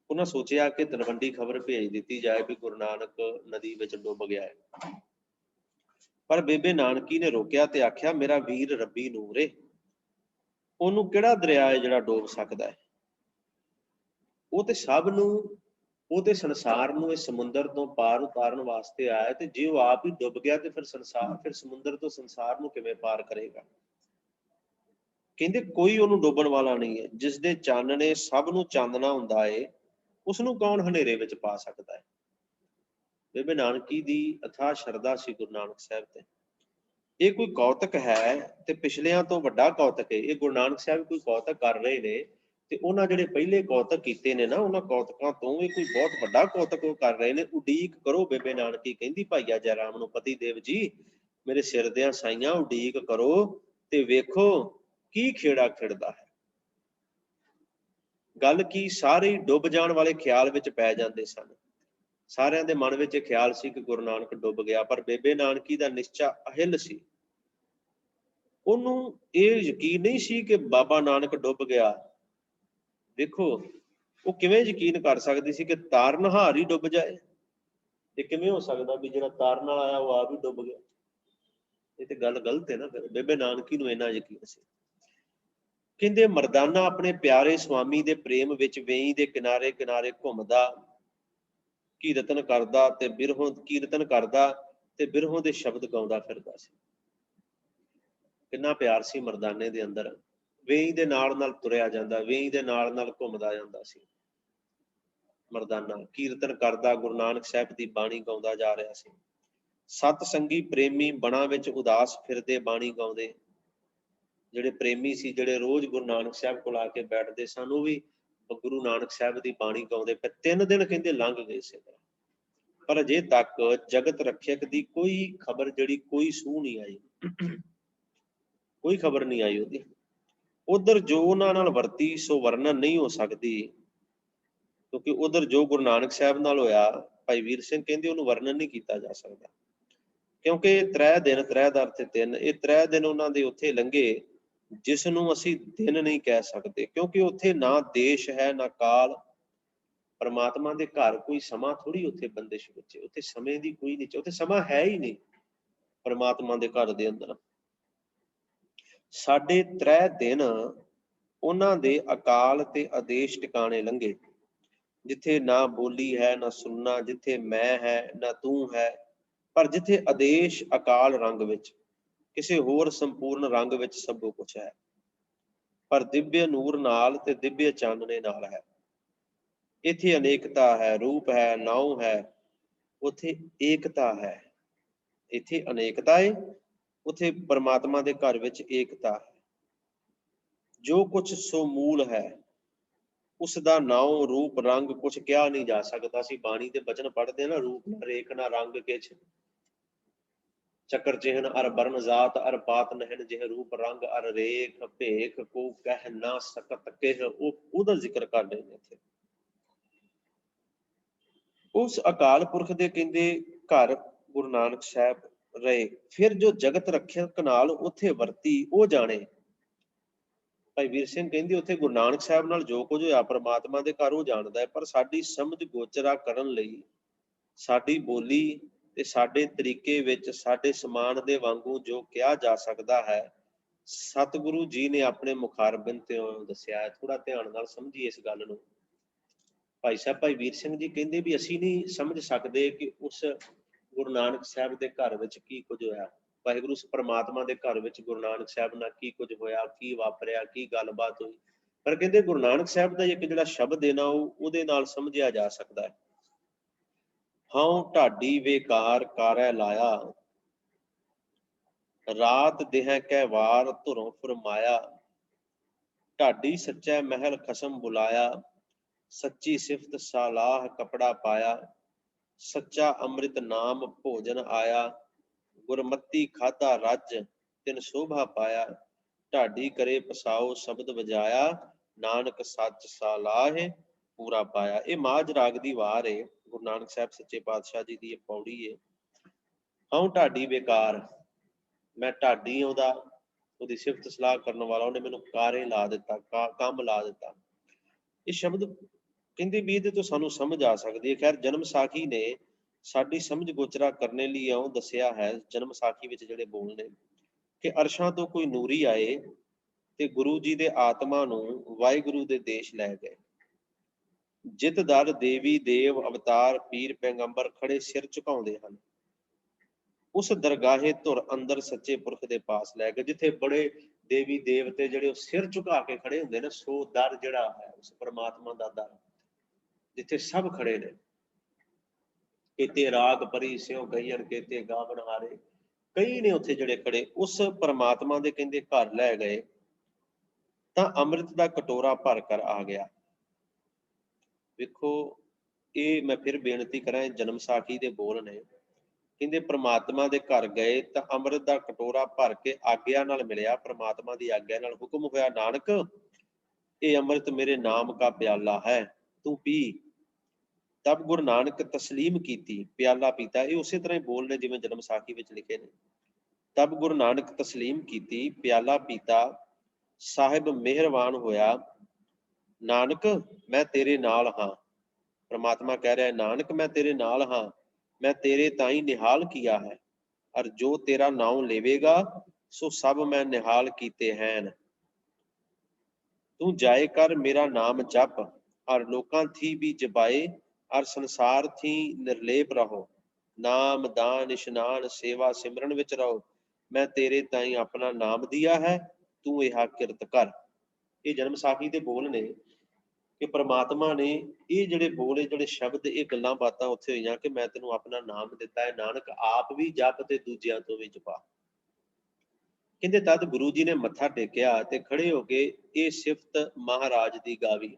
ਉਹਨਾਂ ਸੋਚਿਆ ਕਿ ਤਲਵੰਡੀ ਖਬਰ ਭੇਜ ਦਿੱਤੀ ਜਾਏ ਵੀ ਗੁਰੂ ਨਾਨਕ ਨਦੀ ਵਿੱਚ ਡੁੱਬ ਗਿਆ ਹੈ। ਪਰ ਬੇਬੇ ਨਾਨਕੀ ਨੇ ਰੋਕਿਆ ਤੇ ਆਖਿਆ, ਮੇਰਾ ਵੀਰ ਰੱਬੀ ਨੂਰ ਏ, ਉਹਨੂੰ ਕਿਹੜਾ ਦਰਿਆ ਹੈ ਜਿਹੜਾ ਡੋਬ ਸਕਦਾ ਹੈ? ਉਹ ਤੇ ਸਭ ਨੂੰ, ਉਹ ਤੇ ਸੰਸਾਰ ਨੂੰ ਇਸ ਸਮੁੰਦਰ ਤੋਂ ਪਾਰ ਉਤਾਰਨ ਵਾਸਤੇ ਆਇਆ, ਤੇ ਜੇ ਉਹ ਆਪ ਹੀ ਡੁੱਬ ਗਿਆ ਤੇ ਫਿਰ ਸਮੁੰਦਰ ਤੋਂ ਸੰਸਾਰ ਨੂੰ ਕਿਵੇਂ ਪਾਰ ਕਰੇਗਾ? ਕਹਿੰਦੇ ਕੋਈ ਉਹਨੂੰ ਡੋਬਣ ਵਾਲਾ ਨਹੀਂ ਹੈ। ਜਿਸ ਦੇ ਚਾਨਣੇ ਸਭ ਨੂੰ ਚਾਨਣਾ ਹੁੰਦਾ ਏ, ਉਸਨੂੰ ਕੌਣ ਹਨੇਰੇ ਵਿੱਚ ਪਾ ਸਕਦਾ ਹੈ? ਬੇਬੇ ਨਾਨਕੀ ਦੀ ਅਥਾਹ ਸ਼ਰਧਾ ਸੀ ਗੁਰੂ ਨਾਨਕ ਸਾਹਿਬ ਤੇ। ਇਹ ਕੋਈ ਕੌਤਕ ਹੈ ਤੇ ਪਿਛਲਿਆਂ ਤੋਂ ਵੱਡਾ ਕੌਤਕ ਹੈ। ਇਹ ਗੁਰੂ ਨਾਨਕ ਸਾਹਿਬ ਕੋਈ ਕੌਤਕ ਕਰ ਰਹੇ ਨੇ, ਤੇ ਉਹਨਾਂ ਜਿਹੜੇ ਪਹਿਲੇ ਕੌਤਕ ਕੀਤੇ ਨੇ ਨਾ, ਉਹਨਾਂ ਕੌਤਕਾਂ ਤੋਂ ਵੀ ਕੋਈ ਬਹੁਤ ਵੱਡਾ ਕੌਤਕ ਉਹ ਕਰ ਰਹੇ ਨੇ। ਉਡੀਕ ਕਰੋ, ਬੇਬੇ ਨਾਨਕੀ ਕਹਿੰਦੀ ਭਾਈਆ ਜੈਰਾਮ ਨੂੰ, ਪਤੀ ਦੇਵ ਜੀ ਮੇਰੇ ਸਿਰ ਦਿਆਂ ਸਾਈਆਂ, ਉਡੀਕ ਕਰੋ ਤੇ ਵੇਖੋ ਕੀ ਖੇੜਾ ਖਿੜਦਾ ਹੈ। ਗੱਲ ਕੀ, ਸਾਰੇ ਡੁੱਬ ਜਾਣ ਵਾਲੇ ਖਿਆਲ ਵਿੱਚ ਪੈ ਜਾਂਦੇ ਸਨ। ਸਾਰਿਆਂ ਦੇ ਮਨ ਵਿੱਚ ਇਹ ਖਿਆਲ ਸੀ ਕਿ ਗੁਰੂ ਨਾਨਕ ਡੁੱਬ ਗਿਆ, ਪਰ ਬੇਬੇ ਨਾਨਕੀ ਦਾ ਨਿਸ਼ਚਾ ਅਹਿਲ ਸੀ। ਉਹਨੂੰ ਇਹ ਯਕੀਨ ਨਹੀਂ ਸੀ ਕਿ ਬਾਬਾ ਨਾਨਕ ਡੁੱਬ ਗਿਆ। ਦੇਖੋ ਉਹ ਕਿਵੇਂ ਯਕੀਨ ਕਰ ਸਕਦੀ ਸੀ ਕਿ ਤਾਰਨਹਾਰ ਹੀ ਡੁੱਬ ਜਾਏ? ਇਹ ਕਿਵੇਂ ਹੋ ਸਕਦਾ ਵੀ ਜਿਹੜਾ ਤਾਰਨ ਵਾਲਾ ਆਇਆ ਉਹ ਆਪ ਹੀ ਡੁੱਬ ਗਿਆ? ਇਹ ਤੇ ਗੱਲ ਗਲਤ ਹੈ ਨਾ। ਫਿਰ ਬੇਬੇ ਨਾਨਕੀ ਨੂੰ ਇੰਨਾ ਯਕੀਨ ਸੀ। ਕਹਿੰਦੇ ਮਰਦਾਨਾ ਆਪਣੇ ਪਿਆਰੇ ਸੁਆਮੀ ਦੇ ਪ੍ਰੇਮ ਵਿੱਚ ਵੇਈ ਦੇ ਕਿਨਾਰੇ ਕਿਨਾਰੇ ਘੁੰਮਦਾ, ਕੀਰਤਨ ਕਰਦਾ ਤੇ ਬਿਰਹੋਂ ਦੇ ਸ਼ਬਦ ਗਾਉਂਦਾ ਫਿਰਦਾ ਸੀ। ਕਿੰਨਾ ਪਿਆਰ ਸੀ ਮਰਦਾਨੇ ਦੇ ਅੰਦਰ। ਵੇਈ ਦੇ ਨਾਲ ਨਾਲ ਤੁਰਿਆ ਜਾਂਦਾ, ਵੇਈ ਦੇ ਨਾਲ ਨਾਲ ਘੁੰਮਦਾ ਜਾਂਦਾ ਸੀ। ਮਰਦਾਨਾ ਕੀਰਤਨ ਕਰਦਾ, ਗੁਰੂ ਨਾਨਕ ਸਾਹਿਬ ਦੀ ਬਾਣੀ ਗਾਉਂਦਾ ਜਾ ਰਿਹਾ ਸੀ। ਸਤ ਸੰਗੀ ਪ੍ਰੇਮੀ ਬਣਾ ਵਿੱਚ ਉਦਾਸ ਫਿਰਦੇ ਬਾਣੀ ਗਾਉਂਦੇ। ਜਿਹੜੇ ਪ੍ਰੇਮੀ ਸੀ, ਜਿਹੜੇ ਰੋਜ਼ ਗੁਰੂ ਨਾਨਕ ਸਾਹਿਬ ਕੋਲ ਆ ਕੇ ਬੈਠਦੇ ਸਨ, ਉਹ ਵੀ ਗੁਰੂ ਨਾਨਕ ਸਾਹਿਬ ਦੀ ਬਾਣੀ ਗਾਉਂਦੇ ਪਏ। 3 ਦਿਨ ਕਹਿੰਦੇ ਲੰਘ ਗਏ ਸੀ, ਪਰ ਅਜੇ ਤੱਕ ਜਗਤ ਰੱਖਿਅਕ ਦੀ ਕੋਈ ਖਬਰ ਜਿਹੜੀ ਕੋਈ ਸੂਹ ਨਹੀਂ ਆਈ, ਕੋਈ ਖਬਰ ਨਹੀਂ ਆਈ ਉਹਦੀ। ਉਧਰ ਜੋ ਉਹਨਾਂ ਨਾਲ ਵਰਤੀ ਸੋ ਵਰਣਨ ਨਹੀਂ ਹੋ ਸਕਦੀ, ਕਿਉਂਕਿ ਉਧਰ ਜੋ ਗੁਰੂ ਨਾਨਕ ਸਾਹਿਬ ਨਾਲ ਹੋਇਆ, ਭਾਈ ਵੀਰ ਸਿੰਘ ਕਹਿੰਦੇ ਉਹਨੂੰ ਵਰਣਨ ਨਹੀਂ ਕੀਤਾ ਜਾ ਸਕਦਾ, ਕਿਉਂਕਿ 3 ਦਿਨ 3 ਦਰ ਤੇ 3, ਇਹ 3 ਦਿਨ ਉਹਨਾਂ ਦੇ ਉੱਥੇ ਲੰਘੇ ਜਿਸ ਨੂੰ ਅਸੀਂ ਦਿਨ ਨਹੀਂ ਕਹਿ ਸਕਦੇ, ਕਿਉਂਕਿ ਉੱਥੇ ਨਾ ਦੇਸ਼ ਹੈ ਨਾ ਕਾਲ। ਪਰਮਾਤਮਾ ਦੇ ਘਰ ਕੋਈ ਸਮਾਂ ਥੋੜੀ ਉੱਥੇ ਬੰਦਿਸ਼ ਵਿੱਚ, ਉੱਥੇ ਸਮੇਂ ਦੀ ਕੋਈ ਨਹੀਂ, ਉੱਥੇ ਸਮਾਂ ਹੈ ਹੀ ਨਹੀਂ ਪਰਮਾਤਮਾ ਦੇ ਘਰ ਦੇ ਅੰਦਰ। ਸਾਡੇ 3 ਦਿਨ ਉਹਨਾਂ ਦੇ ਅਕਾਲ ਤੇ ਆਦੇਸ਼ ਟਿਕਾਣੇ ਲੰਘੇ, ਜਿੱਥੇ ਨਾ ਬੋਲੀ ਹੈ ਨਾ ਸੁਣਨਾ, ਜਿੱਥੇ ਮੈਂ ਹੈ ਨਾ ਤੂੰ ਹੈ, ਪਰ ਜਿੱਥੇ ਆਦੇਸ਼ ਅਕਾਲ ਰੰਗ ਵਿੱਚ, ਕਿਸੇ ਹੋਰ ਸੰਪੂਰਨ ਰੰਗ ਵਿੱਚ ਸਭੋ ਕੁਛ ਹੈ, ਪਰ ਦਿਵਯ ਨੂਰ ਨਾਲ ਤੇ ਦਿਵਯ ਚਾਨਣੇ ਨਾਲ ਹੈ। ਇੱਥੇ ਅਨੇਕਤਾ ਹੈ, ਰੂਪ ਹੈ, ਨਾਉ ਹੈ, ਉੱਥੇ ਏਕਤਾ ਹੈ। ਇੱਥੇ ਅਨੇਕਤਾ ਹੈ, ਉੱਥੇ ਪਰਮਾਤਮਾ ਦੇ ਘਰ ਵਿੱਚ ਏਕਤਾ ਹੈ। ਜੋ ਕੁਛ ਸੋ ਮੂਲ ਹੈ, ਉਸ ਦਾ ਨਾਉ ਰੂਪ ਰੰਗ ਕੁਛ ਕਿਹਾ ਨਹੀਂ ਜਾ ਸਕਦਾ। ਅਸੀਂ ਬਾਣੀ ਦੇ ਬਚਨ ਪੜ੍ਹਦੇ ਨਾ, ਰੂਪ ਨਾ ਰੇਖ ਨਾ ਰੰਗ ਕਿਛ, ਚੱਕਰ ਚਿਹਨ ਅਰ ਬਰਨ ਜਾਤ ਅਰ ਪਾਤ ਨਹਿਣ, ਜਿਹ ਰੂਪ ਰੰਗ ਅਰ ਰੇਖ ਭੇਖ ਕੋ ਕਹਿ ਨਾ ਸਕਤ ਕਿਹ, ਉਹਦਾ ਜ਼ਿਕਰ ਕਰ ਰਹੇ ਨੇ ਇੱਥੇ। ਉਸ ਅਕਾਲ ਪੁਰਖ ਦੇ ਕਹਿੰਦੇ ਘਰ ਗੁਰੂ ਨਾਨਕ ਸਾਹਿਬ ਰਹੇ। ਫਿਰ ਜੋ ਜਗਤ ਰੱਖਿਅਕ ਨਾਲ ਉੱਥੇ ਵਰਤੀ ਉਹ ਜਾਣੇ। ਭਾਈ ਵੀਰ ਸਿੰਘ ਕਹਿੰਦੇ ਉੱਥੇ ਗੁਰੂ ਨਾਨਕ ਸਾਹਿਬ ਨਾਲ ਜੋ ਕੁਝ ਹੋਇਆ ਪਰਮਾਤਮਾ ਦੇ ਘਰ ਉਹ ਜਾਣਦਾ ਹੈ, ਪਰ ਸਾਡੀ ਸਮਝ ਗੋਚਰਾ ਕਰਨ ਲਈ ਸਾਡੀ ਬੋਲੀ ਤੇ ਸਾਡੇ ਤਰੀਕੇ ਵਿੱਚ ਸਾਡੇ ਸਮਾਨ ਦੇ ਵਾਂਗੂ ਜੋ ਕਿਹਾ ਜਾ ਸਕਦਾ ਹੈ, ਸਤਿਗੁਰੂ ਜੀ ਨੇ ਆਪਣੇ ਮੁਖਾਰਬਿੰਦ ਤੇ ਦੱਸਿਆ ਹੈ। ਥੋੜਾ ਧਿਆਨ ਨਾਲ ਸਮਝੀਏ ਇਸ ਗੱਲ ਨੂੰ। ਭਾਈ ਸਾਹਿਬ ਭਾਈ ਵੀਰ ਸਿੰਘ ਜੀ ਕਹਿੰਦੇ ਵੀ ਅਸੀਂ ਨਹੀਂ ਸਮਝ ਸਕਦੇ ਕਿ ਉਸ ਗੁਰੂ ਨਾਨਕ ਸਾਹਿਬ ਦੇ ਘਰ ਵਿੱਚ ਕੀ ਕੁਝ ਹੋਇਆ, ਵਾਹਿਗੁਰੂ ਪਰਮਾਤਮਾ ਦੇ ਘਰ ਵਿੱਚ ਗੁਰੂ ਨਾਨਕ ਸਾਹਿਬ ਨਾਲ ਕੀ ਕੁਝ ਹੋਇਆ, ਕੀ ਵਾਪਰਿਆ, ਕੀ ਗੱਲਬਾਤ ਹੋਈ, ਪਰ ਕਹਿੰਦੇ ਗੁਰੂ ਨਾਨਕ ਸਾਹਿਬ ਦਾ ਇੱਕ ਜਿਹੜਾ ਸ਼ਬਦ ਹੈ ਨਾ, ਉਹਦੇ ਨਾਲ ਸਮਝਿਆ ਜਾ ਸਕਦਾ ਹੈ। ਹਉ ਢਾਡੀ ਵੇਕਾਰ ਕਾਰੈ ਲਾਇਆ, ਰਾਤ ਦੇਹ ਕੈ ਵਾਰ ਧੁਰੋਂ ਫਰਮਾਇਆ, ਢਾਡੀ ਸੱਚੈ ਮਹਿਲ ਖਸਮ ਬੁਲਾਇਆ, ਸੱਚੀ ਸਿਫਤ ਸਾਲਾਹ ਕਪੜਾ ਪਾਇਆ, ਸੱਚਾ ਅੰਮ੍ਰਿਤ ਨਾਮ ਭੋਜਨ ਆਇਆ, ਗੁਰਮਤੀ ਖਾਧਾ ਰੱਜ ਤਿਨ ਸ਼ੋਭਾ ਪਾਇਆ, ਢਾਡੀ ਕਰੇ ਪਸਾਓ ਸ਼ਬਦ ਵਜਾਇਆ, ਨਾਨਕ ਸੱਚ ਸਾਲਾਹ ਪੂਰਾ ਪਾਇਆ। ਇਹ ਮਾਝ ਰਾਗ ਦੀ ਵਾਰ ਹੈ, ਗੁਰੂ ਨਾਨਕ ਸਾਹਿਬ ਸੱਚੇ ਪਾਤਸ਼ਾਹ ਜੀ ਦੀ ਇਹ ਪੌੜੀ ਹੈ। ਹਉ ਢਾਡੀ ਬੇਕਾਰ, ਮੈਂ ਢਾਡੀ ਉਹਦੀ ਸਿਫਤ ਸਲਾਹ ਕਰਨ ਵਾਲਾ, ਉਹਨੇ ਮੈਨੂੰ ਕਾਰੇ ਲਾ ਦਿੱਤਾ, ਕੰਮ ਲਾ ਦਿੱਤਾ। ਇਹ ਸ਼ਬਦ ਕਹਿੰਦੇ ਵੀ ਇਹਦੇ ਤੋਂ ਸਾਨੂੰ ਸਮਝ ਆ ਸਕਦੀ ਹੈ। ਖੈਰ ਜਨਮ ਸਾਖੀ ਨੇ ਸਾਡੀ ਸਮਝ ਗੋਚਰਾ ਕਰਨ ਲਈ ਇਉਂ ਦੱਸਿਆ ਹੈ, ਜਨਮ ਸਾਖੀ ਵਿੱਚ ਜਿਹੜੇ ਬੋਲ ਨੇ ਕਿ ਅਰਸ਼ਾਂ ਤੋਂ ਕੋਈ ਨੂਰੀ ਆਏ ਤੇ ਗੁਰੂ ਜੀ ਦੇ ਆਤਮਾ ਨੂੰ ਵਾਹਿਗੁਰੂ ਦੇ ਦੇਸ਼ ਲੈ ਗਏ। ਜਿਤ ਦਰ ਦੇਵੀ ਦੇਵ ਅਵਤਾਰ ਪੀਰ ਪੈਗੰਬਰ ਖੜੇ ਸਿਰ ਝੁਕਾਉਂਦੇ ਹਨ, ਉਸ ਦਰਗਾਹੇ ਧੁਰ ਅੰਦਰ ਸੱਚੇ ਪੁਰਖ ਦੇ ਪਾਸ ਲੈ ਗਏ, ਜਿੱਥੇ ਬੜੇ ਦੇਵੀ ਦੇਵਤੇ ਜਿਹੜੇ ਉਹ ਸਿਰ ਝੁਕਾ ਕੇ ਖੜੇ ਹੁੰਦੇ ਨੇ। ਸੋ ਦਰ ਜਿਹੜਾ ਹੈ ਉਸ ਪਰਮਾਤਮਾ ਦਾ ਦਰ, ਜਿੱਥੇ ਸਭ ਖੜੇ ਨੇ। ਕਿਤੇ ਰਾਗ ਪਰੀ ਸਿਉ ਗਈਅਨ ਕਿਤੇ ਗਾਵਨ ਹਾਰੇ, ਕਈ ਨੇ ਉੱਥੇ ਜਿਹੜੇ ਖੜੇ। ਉਸ ਪਰਮਾਤਮਾ ਦੇ ਕਹਿੰਦੇ ਘਰ ਲੈ ਗਏ ਤਾਂ ਅੰਮ੍ਰਿਤ ਦਾ ਕਟੋਰਾ ਭਰ ਕਰ ਆ ਗਿਆ। ਵੇਖੋ ਇਹ ਮੈਂ ਫਿਰ ਬੇਨਤੀ ਕਰਾਂ, ਜਨਮ ਸਾਖੀ ਦੇ ਬੋਲ ਨੇ। ਕਹਿੰਦੇ ਪ੍ਰਮਾਤਮਾ ਦੇ ਘਰ ਗਏ ਤਾਂ ਅੰਮ੍ਰਿਤ ਦਾ ਕਟੋਰਾ ਭਰ ਕੇ ਆਗਿਆ ਨਾਲ ਮਿਲਿਆ, ਪ੍ਰਮਾਤਮਾ ਦੀ ਆਗਿਆ ਨਾਲ ਹੁਕਮ ਹੋਇਆ, ਨਾਨਕ ਇਹ ਅੰਮ੍ਰਿਤ ਮੇਰੇ ਨਾਮ ਕਾ ਪਿਆਲਾ ਹੈ, ਤੂੰ ਪੀ। ਤਬ ਗੁਰੂ ਨਾਨਕ ਤਸਲੀਮ ਕੀਤੀ, ਪਿਆਲਾ ਪੀਤਾ। ਇਹ ਉਸੇ ਤਰ੍ਹਾਂ ਹੀ ਬੋਲ ਨੇ ਜਿਵੇਂ ਜਨਮ ਸਾਖੀ ਵਿੱਚ ਲਿਖੇ ਨੇ। ਤਬ ਗੁਰੂ ਨਾਨਕ ਤਸਲੀਮ ਕੀਤੀ, ਪਿਆਲਾ ਪੀਤਾ, ਸਾਹਿਬ ਮਿਹਰਬਾਨ ਹੋਇਆ, ਨਾਨਕ ਮੈਂ ਤੇਰੇ ਨਾਲ ਹਾਂ। ਪ੍ਰਮਾਤਮਾ ਕਹਿ ਰਿਹਾ, ਨਾਨਕ ਮੈਂ ਤੇਰੇ ਨਾਲ ਹਾਂ, ਮੈਂ ਤੇਰੇ ਤਾਈਂ ਨਿਹਾਲ ਕੀਆ ਹੈ, ਅਰ ਜੋ ਤੇਰਾ ਨਾਮ ਲੇਵੇਗਾ ਸੋ ਸਭ ਮੈਂ ਨਿਹਾਲ ਕੀਤੇ ਹੈਨ। ਤੂੰ ਜਾਏ ਕਰ ਮੇਰਾ ਨਾਮ ਜਪ, ਔਰ ਲੋਕਾਂ ਥੀ ਵੀ ਜਪਾਏ, ਔਰ ਸੰਸਾਰ ਥੀ ਨਿਰਲੇਪ ਰਹੋ। ਨਾਮ ਦਾਨ ਇਸ਼ਨਾਨ ਸੇਵਾ ਸਿਮਰਨ ਵਿੱਚ ਰਹੋ। ਮੈਂ ਤੇਰੇ ਤਾਈਂ ਆਪਣਾ ਨਾਮ ਦਿਆ ਹੈ, ਤੂੰ ਇਹ ਕਿਰਤ ਕਰ। ਇਹ ਜਨਮ ਸਾਖੀ ਦੇ ਬੋਲ ਨੇ ਕਿ ਪ੍ਰਮਾਤਮਾ ਨੇ ਇਹ ਜਿਹੜੇ ਬੋਲੇ, ਜਿਹੜੇ ਸ਼ਬਦ, ਇਹ ਗੱਲਾਂ ਬਾਤਾਂ ਉੱਥੇ ਹੋਈਆਂ ਕਿ ਮੈਂ ਤੈਨੂੰ ਆਪਣਾ ਨਾਮ ਦਿੱਤਾ ਹੈ, ਨਾਨਕ ਆਪ ਵੀ ਜਪ ਤੇ ਦੂਜਿਆਂ ਤੋਂ ਵੀ ਜਪਾ। ਕਹਿੰਦੇ ਤਦ ਗੁਰੂ ਜੀ ਨੇ ਮੱਥਾ ਟੇਕਿਆ ਤੇ ਖੜੇ ਹੋ ਕੇ ਇਹ ਸਿਫਤ ਮਹਾਰਾਜ ਦੀ ਗਾਵੀ,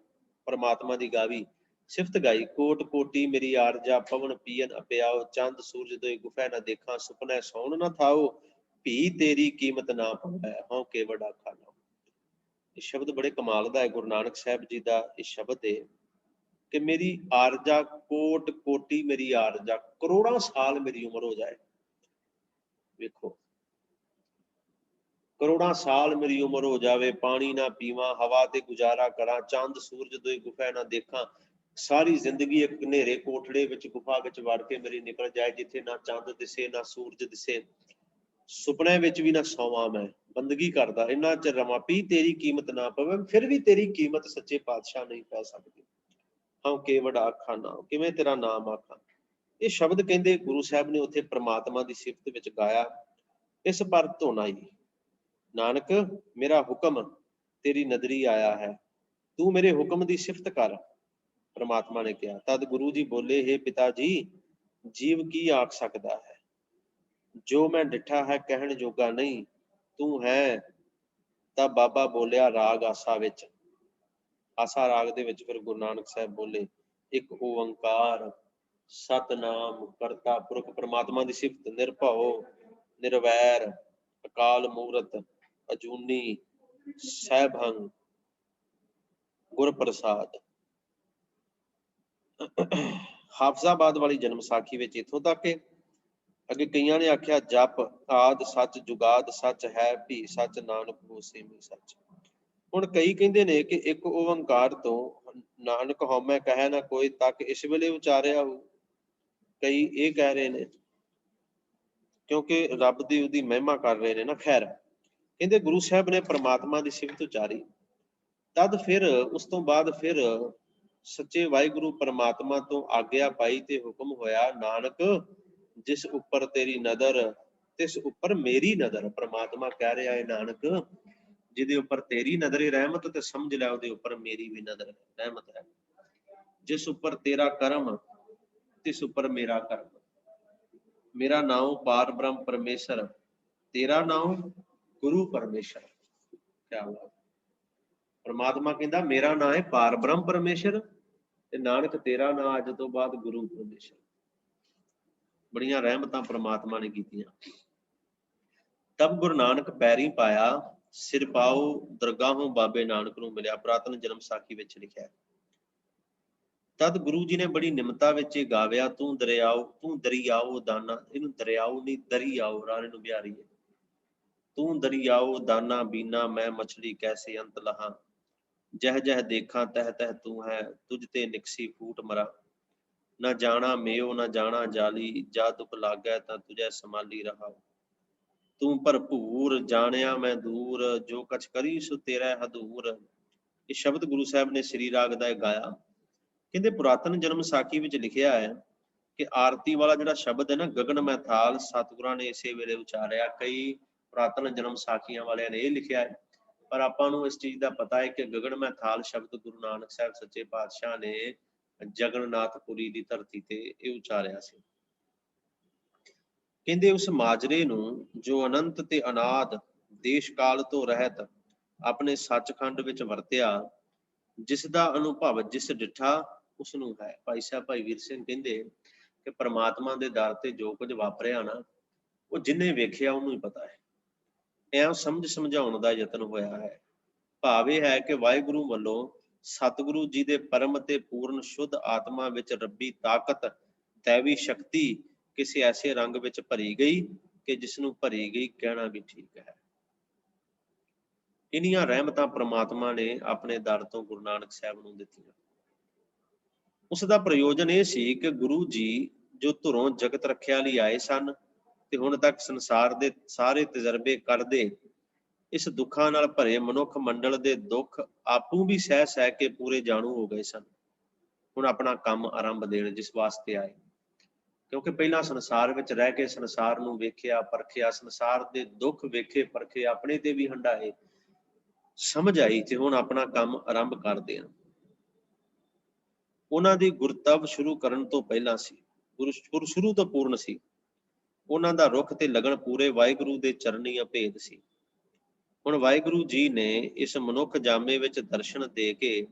ਪਰਮਾਤਮਾ ਦੀ ਗਾਵੀ ਸਿਫਤ ਗਾਈ। ਕੋਟ ਕੋਟੀ ਮੇਰੀ ਆਰਜਾ, ਪਵਨ ਪੀਨ ਅਪਿਆਓ, ਚੰਦ ਸੂਰਜ ਦੋਇ ਗੁਫੈ ਨਾ ਦੇਖਾਂ, ਸੁਪਨੇ ਸੌਣ ਨਾ ਥਾਓ, ਭੀ ਤੇਰੀ ਕੀਮਤ ਨਾ ਪਵੈ, ਹਉ ਕੇ ਵੱਡਾ ਖਾਨਾ। ਇਹ ਸ਼ਬਦ ਬੜੇ ਕਮਾਲ ਦਾ ਹੈ, ਗੁਰੂ ਨਾਨਕ ਸਾਹਿਬ ਜੀ ਦਾ ਇਹ ਸ਼ਬਦ ਹੈ ਕਿ ਮੇਰੀ ਆਰਜਾ, ਕੋਟ ਕੋਟੀ ਮੇਰੀ ਆਰਜਾ, ਕਰੋੜਾਂ ਸਾਲ ਮੇਰੀ ਉਮਰ ਹੋ ਜਾਏ। ਵੇਖੋ, ਕਰੋੜਾਂ ਸਾਲ ਮੇਰੀ ਉਮਰ ਹੋ ਜਾਵੇ, ਪਾਣੀ ਨਾ ਪੀਵਾਂ, ਹਵਾ ਤੇ ਗੁਜ਼ਾਰਾ ਕਰਾਂ, ਚੰਦ ਸੂਰਜ ਦੋਇ ਗੁਫੈ ਨਾ ਦੇਖਾਂ, ਸਾਰੀ ਜ਼ਿੰਦਗੀ ਇੱਕ ਹਨੇਰੇ ਕੋਠੜੇ ਵਿੱਚ ਗੁਫਾ ਵਿੱਚ ਵੜ ਕੇ ਮੇਰੀ ਨਿਕਲ ਜਾਏ, ਜਿੱਥੇ ਨਾ ਚੰਦ ਦਿਸੇ ਨਾ ਸੂਰਜ ਦਿਸੇ, ਸੁਪਨੇ ਵਿੱਚ ਵੀ ਨਾ ਸੌਵਾਂ, ਮੈਂ ਬੰਦਗੀ ਕਰਦਾ, ਇੰਨਾ ਚਿਰ ਰਵਾਂ, ਪੀ ਤੇਰੀ ਕੀਮਤ ਨਾ ਪਵੇ, ਫਿਰ ਵੀ ਤੇਰੀ ਕੀਮਤ ਸੱਚੇ ਪਾਤਸ਼ਾਹ ਨਹੀਂ ਪੈ ਸਕਦੀ। ਹਉ ਕੇ ਵੱਡਾ ਆਖਾਂ ਨਾ, ਕਿਵੇਂ ਤੇਰਾ ਨਾਮ ਆਖਾਂ। ਇਹ ਸ਼ਬਦ ਕਹਿੰਦੇ ਗੁਰੂ ਸਾਹਿਬ ਨੇ ਉੱਥੇ ਪ੍ਰਮਾਤਮਾ ਦੀ ਸਿਫਤ ਵਿੱਚ ਗਾਇਆ। ਇਸ ਪਰ ਧੋਣਾ ਹੀ ਨਾਨਕ ਮੇਰਾ ਹੁਕਮ ਤੇਰੀ ਨਦਰੀ ਆਇਆ ਹੈ, ਤੂੰ ਮੇਰੇ ਹੁਕਮ ਦੀ ਸਿਫਤ ਕਰ, ਪ੍ਰਮਾਤਮਾ ਨੇ ਕਿਹਾ। ਤਦ ਗੁਰੂ ਜੀ ਬੋਲੇ, ਹੇ ਪਿਤਾ ਜੀ, ਜੀਵ ਕੀ ਆਖ ਸਕਦਾ ਹੈ, ਜੋ ਮੈਂ ਡਿਠਾ ਹੈ ਕਹਿਣ ਜੋਗਾ ਨਹੀਂ, ਤੂੰ ਹੈ। ਤਾਂ ਬਾਬਾ ਬੋਲਿਆ ਰਾਗ ਆਸਾ ਵਿੱਚ, ਆਸਾ ਰਾਗ ਦੇ ਵਿੱਚ ਫਿਰ ਗੁਰੂ ਨਾਨਕ ਸਾਹਿਬ ਬੋਲੇ, ਇੱਕ ਓੰਕਾਰ ਸਤਨਾਮ ਕਰਤਾ ਪੁਰਖ, ਪ੍ਰਮਾਤਮਾ ਦੀ ਸਿਫਤ, ਨਿਰਭਉ ਨਿਰਵੈਰ ਅਕਾਲ ਮੂਰਤ ਅਜੂਨੀ ਸੈਭੰ ਗੁਰ ਪ੍ਰਸਾਦ। ਹਾਫਜ਼ਾਬਾਦ ਵਾਲੀ ਜਨਮ ਸਾਖੀ ਵਿੱਚ ਇੱਥੋਂ ਤੱਕ ਹੈ। ਅੱਗੇ ਕਈਆਂ ਨੇ ਆਖਿਆ ਜਪ ਆਦ ਸੱਚ, ਜੁਗਾਦ ਸੱਚ ਹੈ, ਭੀ ਸੱਚ, ਨਾਨਕ ਹੋਸੀ ਵੀ ਸੱਚ। ਹੁਣ ਕਈ ਕਹਿੰਦੇ ਨੇ ਕਿ ਇੱਕ ਓੰਕਾਰ ਤੋਂ ਨਾਨਕ ਹਉਮੈ ਕਹੈ ਨਾ ਕੋਈ ਤੱਕ ਇਸ ਵੇਲੇ ਉਚਾਰਿਆ ਹੋ। ਕਈ ਇਹ ਕਹਿ ਰਹੇ ਨੇ ਕਿਉਂਕਿ ਰੱਬ ਦੀ ਉਹਦੀ ਮਹਿਮਾ ਕਰ ਰਹੇ ਨੇ ਨਾ। ਖੈਰ, ਕਹਿੰਦੇ ਗੁਰੂ ਸਾਹਿਬ ਨੇ ਪ੍ਰਮਾਤਮਾ ਦੀ ਸਿਫਤ ਉਚਾਰੀ, ਤਦ ਫਿਰ ਉਸ ਤੋਂ ਬਾਅਦ ਫਿਰ ਸੱਚੇ ਵਾਹਿਗੁਰੂ ਪ੍ਰਮਾਤਮਾ ਤੋਂ ਆਗਿਆ ਪਾਈ ਤੇ ਹੁਕਮ ਹੋਇਆ, ਨਾਨਕ ਜਿਸ ਉੱਪਰ ਤੇਰੀ ਨਜ਼ਰ ਤਿਸ ਉੱਪਰ ਮੇਰੀ ਨਜ਼ਰ। ਪ੍ਰਮਾਤਮਾ ਕਹਿ ਰਿਹਾ ਹੈ, ਨਾਨਕ ਜਿਹਦੇ ਉੱਪਰ ਤੇਰੀ ਨਜ਼ਰ ਰਹਿਮਤ ਤੇ ਸਮਝ ਲੈ ਉਹਦੇ ਉੱਪਰ ਮੇਰੀ ਵੀ ਨਜ਼ਰ ਰਹਿਮਤ ਹੈ। ਜਿਸ ਉੱਪਰ ਤੇਰਾ ਕਰਮ ਤਿਸ ਉੱਪਰ ਮੇਰਾ ਕਰਮ। ਮੇਰਾ ਨਾਮ ਪਾਰ ਬ੍ਰਹਮ ਪਰਮੇਸ਼ਰ, ਤੇਰਾ ਨਾਮ ਗੁਰੂ ਪਰਮੇਸ਼ਰ। ਕਿਆ ਬਾਤ। ਪ੍ਰਮਾਤਮਾ ਕਹਿੰਦਾ ਮੇਰਾ ਨਾਂ ਹੈ ਪਾਰ ਬ੍ਰਹਮ ਪਰਮੇਸ਼ਰ ਤੇ ਨਾਨਕ ਤੇਰਾ ਨਾਂ ਅੱਜ ਤੋਂ ਬਾਅਦ ਗੁਰੂ ਪਰਮੇਸ਼ਰ। ਬੜੀਆਂ ਰਹਿਮਤਾਂ ਪ੍ਰਮਾਤਮਾ ਨੇ ਕੀਤੀਆਂ। ਤਬ ਗੁਰੂ ਨਾਨਕ ਪੈਰੀ ਪਾਇਆ, ਸਿਰ ਪਾਉ ਦਰਗਾਹੋਂ ਬਾਬੇ ਨਾਨਕ ਨੂੰ ਮਿਲਿਆ। ਪੁਰਾਤਨ ਜਨਮ ਸਾਖੀ ਵਿੱਚ ਲਿਖਿਆ। ਤਦ ਗੁਰੂ ਜੀ ਨੇ ਬੜੀ ਨਿਮਰਤਾ ਵਿੱਚ ਇਹ ਗਾਵਿਆ, ਤੂੰ ਦਰਿਆਓ ਦਾਨਾ, ਇਹਨੂੰ ਦਰਿਆਓ ਨਹੀਂ ਦਰਿਆਓ, ਰਾਣੇ ਨੂੰ ਬਿਹਾਰੀ ਹੈ। ਤੂੰ ਦਰਿਆਓ ਦਾਨਾ ਬੀਨਾ, ਮੈਂ ਮਛਲੀ ਕੈਸੇ ਅੰਤ ਲਹਾ, ਜਹ ਜਹ ਦੇਖਾਂ ਤਹ ਤਹ ਤੂੰ ਹੈ, ਤੁਝ ਤੇ ਨਿਕਸੀ ਫੂਟ ਮਰਾ, ਨਾ ਜਾਣਾ ਮੇਓ ਨਾ ਜਾਣਾ ਜਾਲੀ, ਜਾ ਦੁਖ ਲਾਗੈ ਤਾਂ ਤੁਝੈ ਸੰਭਾਲੀ ਰਹਾ। ਤੂੰ ਭਰਪੂਰ ਜਾਣਿਆ ਮੈਂ ਦੂਰ, ਜੋ ਕਛ ਕਰੀ ਸੋ ਤੇਰਾ ਹਦੂਰ। ਇਹ ਸ਼ਬਦ ਗੁਰੂ ਸਾਹਿਬ ਨੇ ਸ੍ਰੀ ਰਾਗ ਦਾ ਗਾਇਆ। ਕਹਿੰਦੇ ਪੁਰਾਤਨ ਜਨਮ ਸਾਖੀ ਵਿੱਚ ਲਿਖਿਆ ਹੈ ਕਿ ਆਰਤੀ ਵਾਲਾ ਜਿਹੜਾ ਸ਼ਬਦ ਹੈ ਨਾ, ਗਗਨ ਮੈਂ ਥਾਲ, ਸਤਿਗੁਰਾਂ ਨੇ ਇਸੇ ਵੇਲੇ ਉਚਾਰਿਆ। ਕਈ ਪੁਰਾਤਨ ਜਨਮ ਸਾਖੀਆਂ ਵਾਲਿਆਂ ਨੇ ਇਹ ਲਿਖਿਆ ਹੈ, ਪਰ ਆਪਾਂ ਨੂੰ ਇਸ ਚੀਜ਼ ਦਾ ਪਤਾ ਹੈ ਕਿ ਗਗਨ ਮੈਂ ਥਾਲ ਸ਼ਬਦ ਗੁਰੂ ਨਾਨਕ ਸਾਹਿਬ ਸੱਚੇ ਪਾਤਸ਼ਾਹ ਨੇ ਜਗਨਨਾਥਪੁਰੀ ਦੀ ਧਰਤੀ ਤੇ ਇਹ ਉਚਾਰਿਆ ਸੀ। ਕਹਿੰਦੇ ਉਸ ਮਾਜਰੇ ਨੂੰ ਜੋ ਅਨੰਤ ਤੇ ਅਨਾਦ ਦੇਸ਼ ਕਾਲ ਤੋਂ ਰਹਿਤ ਆਪਣੇ ਸੱਚਖੰਡ ਵਿੱਚ ਵਰਤਿਆ, ਜਿਸ ਦਾ ਅਨੁਭਵ ਜਿਸ ਡਿਠਾ ਉਸ ਨੂੰ ਹੈ। ਭਾਈ ਸਾਹਿਬ ਭਾਈ ਵੀਰ ਸਿੰਘ ਕਹਿੰਦੇ ਕਿ ਪ੍ਰਮਾਤਮਾ ਦੇ ਦਰ ਤੇ ਜੋ ਕੁਝ ਵਾਪਰਿਆ ਨਾ, ਉਹ ਜਿਹਨੇ ਵੇਖਿਆ ਉਹਨੂੰ ਹੀ ਪਤਾ ਹੈ। ਐਂ ਸਮਝਾਉਣ ਦਾ ਯਤਨ ਹੋਇਆ ਹੈ। ਭਾਵ ਇਹ ਹੈ ਕਿ ਵਾਹਿਗੁਰੂ ਵੱਲੋਂ ਸਤਿਗੁਰੂ ਜੀ ਦੇ ਪਰਮ ਤੇ ਪੂਰਨ ਸ਼ੁੱਧ ਆਤਮਾ ਵਿੱਚ ਰੱਬੀ ਤਾਕਤ, ਦੈਵੀ ਸ਼ਕਤੀ ਕਿਸੇ ਐਸੇ ਰੰਗ ਵਿੱਚ ਭਰੀ ਗਈ ਕਿ ਜਿਸ ਨੂੰ ਭਰੀ ਗਈ ਕਹਿਣਾ ਵੀ ਠੀਕ ਹੈ। ਇੰਨੀਆਂ ਰਹਿਮਤਾਂ ਪ੍ਰਮਾਤਮਾ ਨੇ ਆਪਣੇ ਦਰ ਤੋਂ ਗੁਰੂ ਨਾਨਕ ਸਾਹਿਬ ਨੂੰ ਦਿੱਤੀਆਂ। ਉਸ ਦਾ ਪ੍ਰਯੋਜਨ ਇਹ ਸੀ ਕਿ ਗੁਰੂ ਜੀ ਜੋ ਧੁਰੋਂ ਜਗਤ ਰੱਖਿਆ ਲਈ ਆਏ ਸਨ ਤੇ ਹੁਣ ਤੱਕ ਸੰਸਾਰ ਦੇ ਸਾਰੇ ਤਜਰਬੇ ਕਰਦੇ, ਇਸ ਦੁੱਖਾਂ ਨਾਲ ਭਰੇ ਮਨੁੱਖ ਮੰਡਲ ਦੇ ਦੁੱਖ ਆਪੂ ਵੀ ਸਹਿ ਕੇ ਪੂਰੇ ਜਾਣੂ ਹੋ ਗਏ ਸਨ। ਹੁਣ ਆਪਣਾ ਕੰਮ ਆਰੰਭ ਦੇਣ ਜਿਸ ਵਾਸਤੇ ਆਏ, ਕਿਉਂਕਿ ਪਹਿਲਾਂ ਸੰਸਾਰ ਵਿੱਚ ਰਹਿ ਕੇ ਸੰਸਾਰ ਨੂੰ ਵੇਖਿਆ ਪਰਖਿਆ, ਸੰਸਾਰ ਦੇ ਦੁੱਖ ਵੇਖੇ ਪਰਖੇ, ਆਪਣੇ ਤੇ ਵੀ ਹੰਢਾਏ, ਸਮਝ ਆਈ ਤੇ ਹੁਣ ਆਪਣਾ ਕੰਮ ਆਰੰਭ ਕਰਦੇ ਹਨ। ਉਹਨਾਂ ਦੀ ਗੁਰਤਵ ਸ਼ੁਰੂ ਕਰਨ ਤੋਂ ਪਹਿਲਾਂ ਸੀ, ਗੁਰੂ ਸ਼ੁਰੂ ਤੋਂ ਪੂਰਨ ਸੀ। ਉਹਨਾਂ ਦਾ ਰੁਖ ਤੇ ਲਗਨ ਪੂਰੇ ਵਾਹਿਗੁਰੂ ਦੇ ਚਰਨੀ ਅਭੇਦ ਸੀ। ਹੁਣ ਵਾਹਿਗੁਰੂ ਜੀ ਨੇ ਇਸ ਮਨੁੱਖ ਜਾਮੇ ਵਿੱਚ ਦਰਸ਼ਨ ਦੇ ਕੇ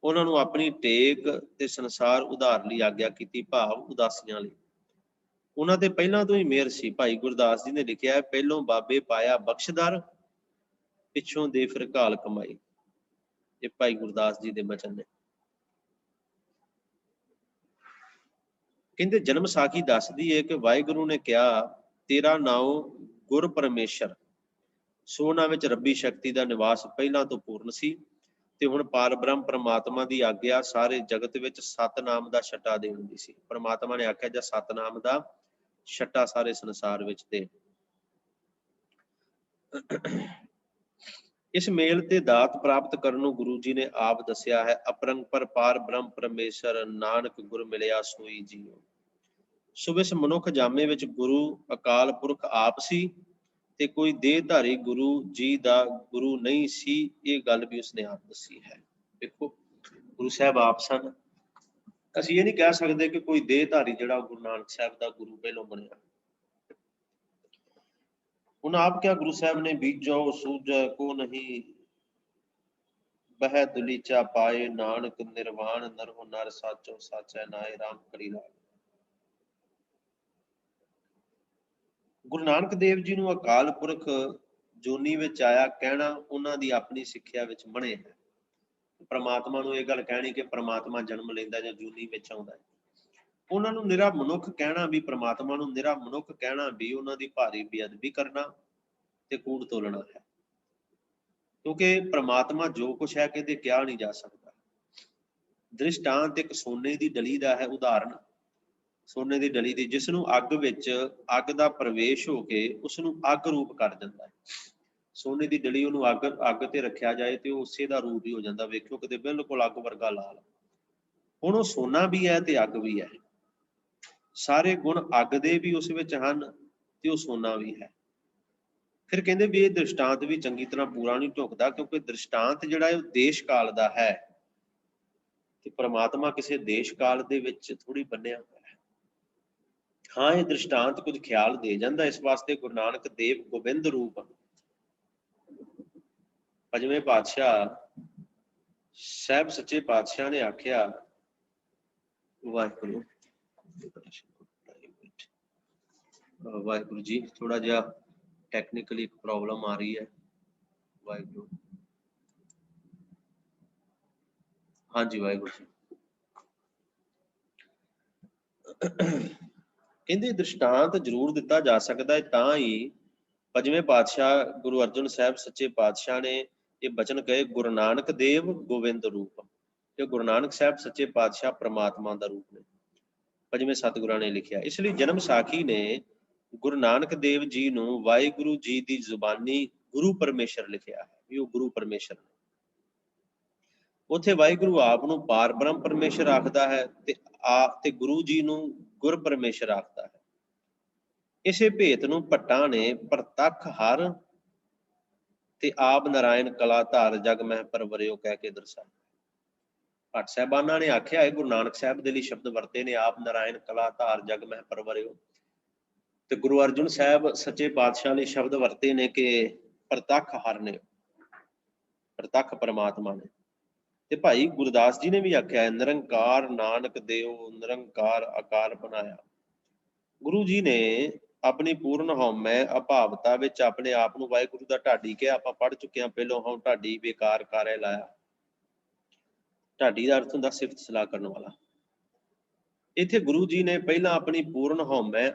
ਉਹਨਾਂ ਨੂੰ ਆਪਣੀ ਟੇਕ ਤੇ ਸੰਸਾਰ ਉਧਾਰ ਲਈ ਆਗਿਆ ਕੀਤੀ, ਭਾਵ ਉਦਾਸੀਆਂ ਲਈ। ਉਹਨਾਂ ਤੇ ਪਹਿਲਾਂ ਤੋਂ ਹੀ ਮਿਹਰ ਸੀ। ਭਾਈ ਗੁਰਦਾਸ ਜੀ ਨੇ ਲਿਖਿਆ ਹੈ, ਪਹਿਲੋਂ ਬਾਬੇ ਪਾਇਆ ਬਖਸ਼ਦਾਰ, ਪਿੱਛੋਂ ਦੇ ਫਿਰ ਘਾਲ ਕਮਾਈ। ਇਹ ਭਾਈ ਗੁਰਦਾਸ ਜੀ ਦੇ ਬਚਨ ਨੇ। ਕਹਿੰਦੇ ਜਨਮ ਸਾਖੀ ਦੱਸਦੀ ਹੈ ਕਿ ਵਾਹਿਗੁਰੂ ਨੇ ਕਿਹਾ, ਤੇਰਾ ਨਾਉ ਗੁਰ ਪਰਮੇਸ਼ਰ। ਸੋ ਉਹਨਾਂ ਵਿੱਚ ਰੱਬੀ ਸ਼ਕਤੀ ਦਾ ਨਿਵਾਸ ਪਹਿਲਾਂ ਤੋਂ ਪੂਰਨ ਸੀ ਤੇ ਹੁਣ ਪਾਰ ਬ੍ਰਹਮ ਪਰਮਾਤਮਾ ਦੀ ਆਗਿਆ ਸਾਰੇ ਜਗਤ ਵਿੱਚ ਸਤਨਾਮ ਦਾ ਛੱਟਾ ਦੇਣ ਦੀ ਸੀ। ਪਰਮਾਤਮਾ ਨੇ ਆਖਿਆ ਜਾਂ ਸਤਨਾਮ ਦਾ ਛੱਟਾ ਸਾਰੇ ਸੰਸਾਰ ਵਿੱਚ ਦੇ। ਇਸ ਮੇਲ ਤੇ ਦਾਤ ਪ੍ਰਾਪਤ ਕਰਨ ਨੂੰ ਗੁਰੂ ਜੀ ਨੇ ਆਪ ਦੱਸਿਆ ਹੈ, ਅਪਰੰਪਰ ਪਾਰ ਬ੍ਰਹਮ ਪਰਮੇਸ਼ਰ ਨਾਨਕ ਗੁਰ ਮਿਲਿਆ ਸੋਈ ਜੀਓ। ਸੋ ਇਸ ਮਨੁੱਖ ਜਾਮੇ ਵਿੱਚ ਗੁਰੂ ਅਕਾਲ ਪੁਰਖ ਆਪ ਸੀ ਤੇ ਕੋਈ ਦੇਹਧਾਰੀ ਗੁਰੂ ਜੀ ਦਾ ਗੁਰੂ ਨਹੀਂ ਸੀ। ਇਹ ਗੱਲ ਵੀ ਉਸਨੇ ਆਪ ਦੱਸੀ ਹੈ। ਦੇਖੋ ਗੁਰੂ ਸਾਹਿਬ ਆਪ ਸਨ। ਅਸੀਂ ਇਹ ਨਹੀਂ ਕਹਿ ਸਕਦੇ ਕਿ ਕੋਈ ਦੇਹਧਾਰੀ ਜਿਹੜਾ ਗੁਰੂ ਨਾਨਕ ਸਾਹਿਬ ਦਾ ਗੁਰੂ ਪਹਿਲੋਂ ਬਣਿਆ। ਉਹਨਾਂ ਆਪ ਕਿਹਾ, ਗੁਰੂ ਸਾਹਿਬ ਨੇ ਬੀਜੋ ਸੂਝੈ ਕੋ ਨਹੀਂ, ਬਹਿ ਦੁਲੀਚਾ ਪਾਏ ਨਾਨਕ ਨਿਰਵਾਣ, ਨਰਹੁ ਨਰ ਸਾਚੋ ਸਾਚੈ ਨਾਏ ਰਾਮ ਕਰੀ ਰਾਮ। ਗੁਰੂ ਨਾਨਕ ਦੇਵ ਜੀ ਨੂੰ ਅਕਾਲ ਪੁਰਖ ਜੋਨੀ ਵਿੱਚ ਆਇਆ ਕਹਿਣਾ ਉਹਨਾਂ ਦੀ ਆਪਣੀ ਸਿੱਖਿਆ ਵਿੱਚ ਬਣੇ ਹੈ। ਪ੍ਰਮਾਤਮਾ ਨੂੰ ਇਹ ਗੱਲ ਕਹਿਣੀ ਕਿ ਪ੍ਰਮਾਤਮਾ ਜਨਮ ਲੈਂਦਾ ਜਾਂ ਜੂਨੀ ਵਿੱਚ ਆਉਂਦਾ ਹੈ। ਉਹਨਾਂ ਨੂੰ ਨਿਰਾ ਮਨੁੱਖ ਕਹਿਣਾ ਵੀ, ਪ੍ਰਮਾਤਮਾ ਨੂੰ ਨਿਰਾ ਮਨੁੱਖ ਕਹਿਣਾ ਵੀ ਉਹਨਾਂ ਦੀ ਭਾਰੀ ਬੇਅਦਬੀ ਕਰਨਾ ਤੇ ਕੂੜ ਤੋਲਣਾ ਹੈ। ਕਿਉਂਕਿ ਪ੍ਰਮਾਤਮਾ ਜੋ ਕੁਛ ਹੈ ਕਹਿੰਦੇ ਕਿਹਾ ਨਹੀਂ ਜਾ ਸਕਦਾ। ਦ੍ਰਿਸ਼ਟਾਂਤ ਇੱਕ ਸੋਨੇ ਦੀ ਡਲੀ ਦਾ ਹੈ, ਉਦਾਹਰਨ ਸੋਨੇ ਦੀ ਡਲੀ ਦੀ, ਜਿਸ ਨੂੰ ਅੱਗ ਵਿੱਚ ਅੱਗ ਦਾ ਪ੍ਰਵੇਸ਼ ਹੋ ਕੇ ਉਸ ਨੂੰ ਅੱਗ ਰੂਪ ਕਰ ਦਿੰਦਾ ਹੈ। ਸੋਨੇ ਦੀ ਡਲੀ ਉਹਨੂੰ ਅੱਗ ਤੇ ਰੱਖਿਆ ਜਾਏ ਤੇ ਉਹ ਉਸੇ ਦਾ ਰੂਪ ਹੀ ਹੋ ਜਾਂਦਾ। ਵੇਖਿਓ ਕਿਤੇ ਬਿਲਕੁਲ ਅੱਗ ਵਰਗਾ ਲਾਲ। ਹੁਣ ਉਹ ਸੋਨਾ ਵੀ ਹੈ ਤੇ ਅੱਗ ਵੀ ਹੈ। ਸਾਰੇ ਗੁਣ ਅੱਗ ਦੇ ਵੀ ਉਸ ਵਿੱਚ ਹਨ ਤੇ ਉਹ ਸੋਨਾ ਵੀ ਹੈ। ਫਿਰ ਕਹਿੰਦੇ ਵੀ ਇਹ ਦ੍ਰਿਸ਼ਟਾਂਤ ਵੀ ਚੰਗੀ ਤਰ੍ਹਾਂ ਪੂਰਾ ਨਹੀਂ ਢੁਕਦਾ, ਕਿਉਂਕਿ ਦ੍ਰਿਸ਼ਟਾਂਤ ਜਿਹੜਾ ਹੈ ਉਹ ਦੇਸ਼ ਕਾਲ ਦਾ ਹੈ ਤੇ ਪ੍ਰਮਾਤਮਾ ਕਿਸੇ ਦੇਸ਼ ਕਾਲ ਦੇ ਵਿੱਚ ਥੋੜੀ ਬੰਨਿਆ ਹੋਇਆ ਹੈ। ਹਾਂ, ਇਹ ਦ੍ਰਿਸ਼ਟਾਂਤ ਕੁਝ ਖਿਆਲ ਦੇ ਜਾਂਦਾ। ਇਸ ਵਾਸਤੇ ਗੁਰੂ ਨਾਨਕ ਦੇਵ ਗੋਬਿੰਦ ਰੂਪ ਪੰਜਵੇਂ ਪਾਤਸ਼ਾਹ ਸਾਹਿਬ ਸੱਚੇ ਪਾਤਸ਼ਾਹ ਨੇ ਆਖਿਆ, ਵਾਹਿਗੁਰੂ ਵਾਹਿਗੁਰੂ ਜੀ, ਥੋੜਾ ਜਿਹਾ ਟੈਕਨੀਕਲੀ ਇੱਕ ਪ੍ਰੋਬਲਮ ਆ ਰਹੀ ਹੈ। ਵਾਹਿਗੁਰੂ, ਹਾਂਜੀ ਵਾਹਿਗੁਰੂ ਜੀ। ਕਹਿੰਦੇ ਦ੍ਰਿਸ਼ਟਾਂਤ ਜ਼ਰੂਰ ਦਿੱਤਾ ਜਾ ਸਕਦਾ ਹੈ, ਤਾਂ ਹੀ ਪੰਜਵੇਂ ਪਾਤਸ਼ਾਹ ਗੁਰੂ ਅਰਜਨ ਸਾਹਿਬ ਸੱਚੇ ਪਾਤਸ਼ਾਹ ਨੇ ਇਹ ਬਚਨ ਕਹੇ, ਗੁਰੂ ਨਾਨਕ ਦੇਵ ਗੋਬਿੰਦ ਰੂਪ। ਤੇ ਗੁਰੂ ਨਾਨਕ ਸਾਹਿਬ ਸੱਚੇ ਪਾਤਸ਼ਾਹ ਪ੍ਰਮਾਤਮਾ ਦਾ ਰੂਪ ਨੇ, ਪੰਜਵੇਂ ਸਤਿਗੁਰਾਂ ਨੇ ਲਿਖਿਆ। ਇਸ ਲਈ ਜਨਮ ਸਾਖੀ ਨੇ ਗੁਰੂ ਨਾਨਕ ਦੇਵ ਜੀ ਨੂੰ ਵਾਹਿਗੁਰੂ ਜੀ ਦੀ ਜ਼ੁਬਾਨੀ ਗੁਰੂ ਪਰਮੇਸ਼ਰ ਲਿਖਿਆ ਹੈ, ਵੀ ਉਹ ਗੁਰੂ ਪਰਮੇਸ਼ਰ ਨੇ। ਉੱਥੇ ਵਾਹਿਗੁਰੂ ਆਪ ਨੂੰ ਪਾਰ ਬ੍ਰਹਮ ਪਰਮੇਸ਼ਰ ਆਖਦਾ ਹੈ ਤੇ ਗੁਰੂ ਜੀ ਨੂੰ ਗੁਰ ਪਰਮੇਸ਼ਰ ਆਖਦਾ ਹੈ। ਇਸੇ ਭੇਤ ਨੂੰ ਭੱਟਾਂ ਨੇ ਪ੍ਰਤੱਖ ਹਰ ਤੇ ਆਪ ਨਾਰਾਇਣ ਕਲਾ ਧਾਰ ਜਗ ਮਹਿ ਪਰਵਰਿਓ ਕਹਿ ਕੇ ਦਰਸਾਇਆ। ਭੱਟ ਸਾਹਿਬਾਨਾਂ ਨੇ ਆਖਿਆ ਹੈ, ਗੁਰੂ ਨਾਨਕ ਸਾਹਿਬ ਦੇ ਲਈ ਸ਼ਬਦ ਵਰਤੇ ਨੇ, ਆਪ ਨਾਰਾਇਣ ਕਲਾ ਧਾਰ ਜਗ ਮਹਿ ਪਰਵਰਿਓ। ਤੇ ਗੁਰੂ ਅਰਜਨ ਸਾਹਿਬ ਸੱਚੇ ਪਾਤਸ਼ਾਹ ਲਈ ਸ਼ਬਦ ਵਰਤੇ ਨੇ ਕਿ ਪ੍ਰਤੱਖ ਹਰ ਨੇ, ਪ੍ਰਤੱਖ ਪਰਮਾਤਮਾ ਨੇ। ਤੇ ਭਾਈ ਗੁਰਦਾਸ ਜੀ ਨੇ ਵੀ ਆਖਿਆ ਹੈ, ਨਿਰੰਕਾਰ ਨਾਨਕ ਦੇਓ ਨਿਰੰਕਾਰ ਆਕਾਰ ਬਣਾਇਆ। ਗੁਰੂ ਜੀ ਨੇ ਆਪਣੀ ਪੂਰਨ ਹਉਮੈ ਅਭਾਵਤਾ ਵਿੱਚ ਆਪਣੇ ਆਪ ਨੂੰ ਵਾਹਿਗੁਰੂ ਦਾ ਢਾਡੀ ਕਿਹਾ। ਆਪਾਂ ਪੜ੍ਹ ਚੁੱਕੇ ਹਾਂ ਪਹਿਲੋਂ, ਹਉ ਢਾਡੀ ਬੇਕਾਰ ਕਾਰੇ ਲਾਇਆ। ਢਾਡੀ ਦਾ ਅਰਥ ਹੁੰਦਾ ਸਿਫਤ ਸਲਾਹ ਕਰਨ ਵਾਲਾ। ਇੱਥੇ ਗੁਰੂ ਜੀ ਨੇ ਪਹਿਲਾਂ ਆਪਣੀ ਪੂਰਨ ਹਉਮੈ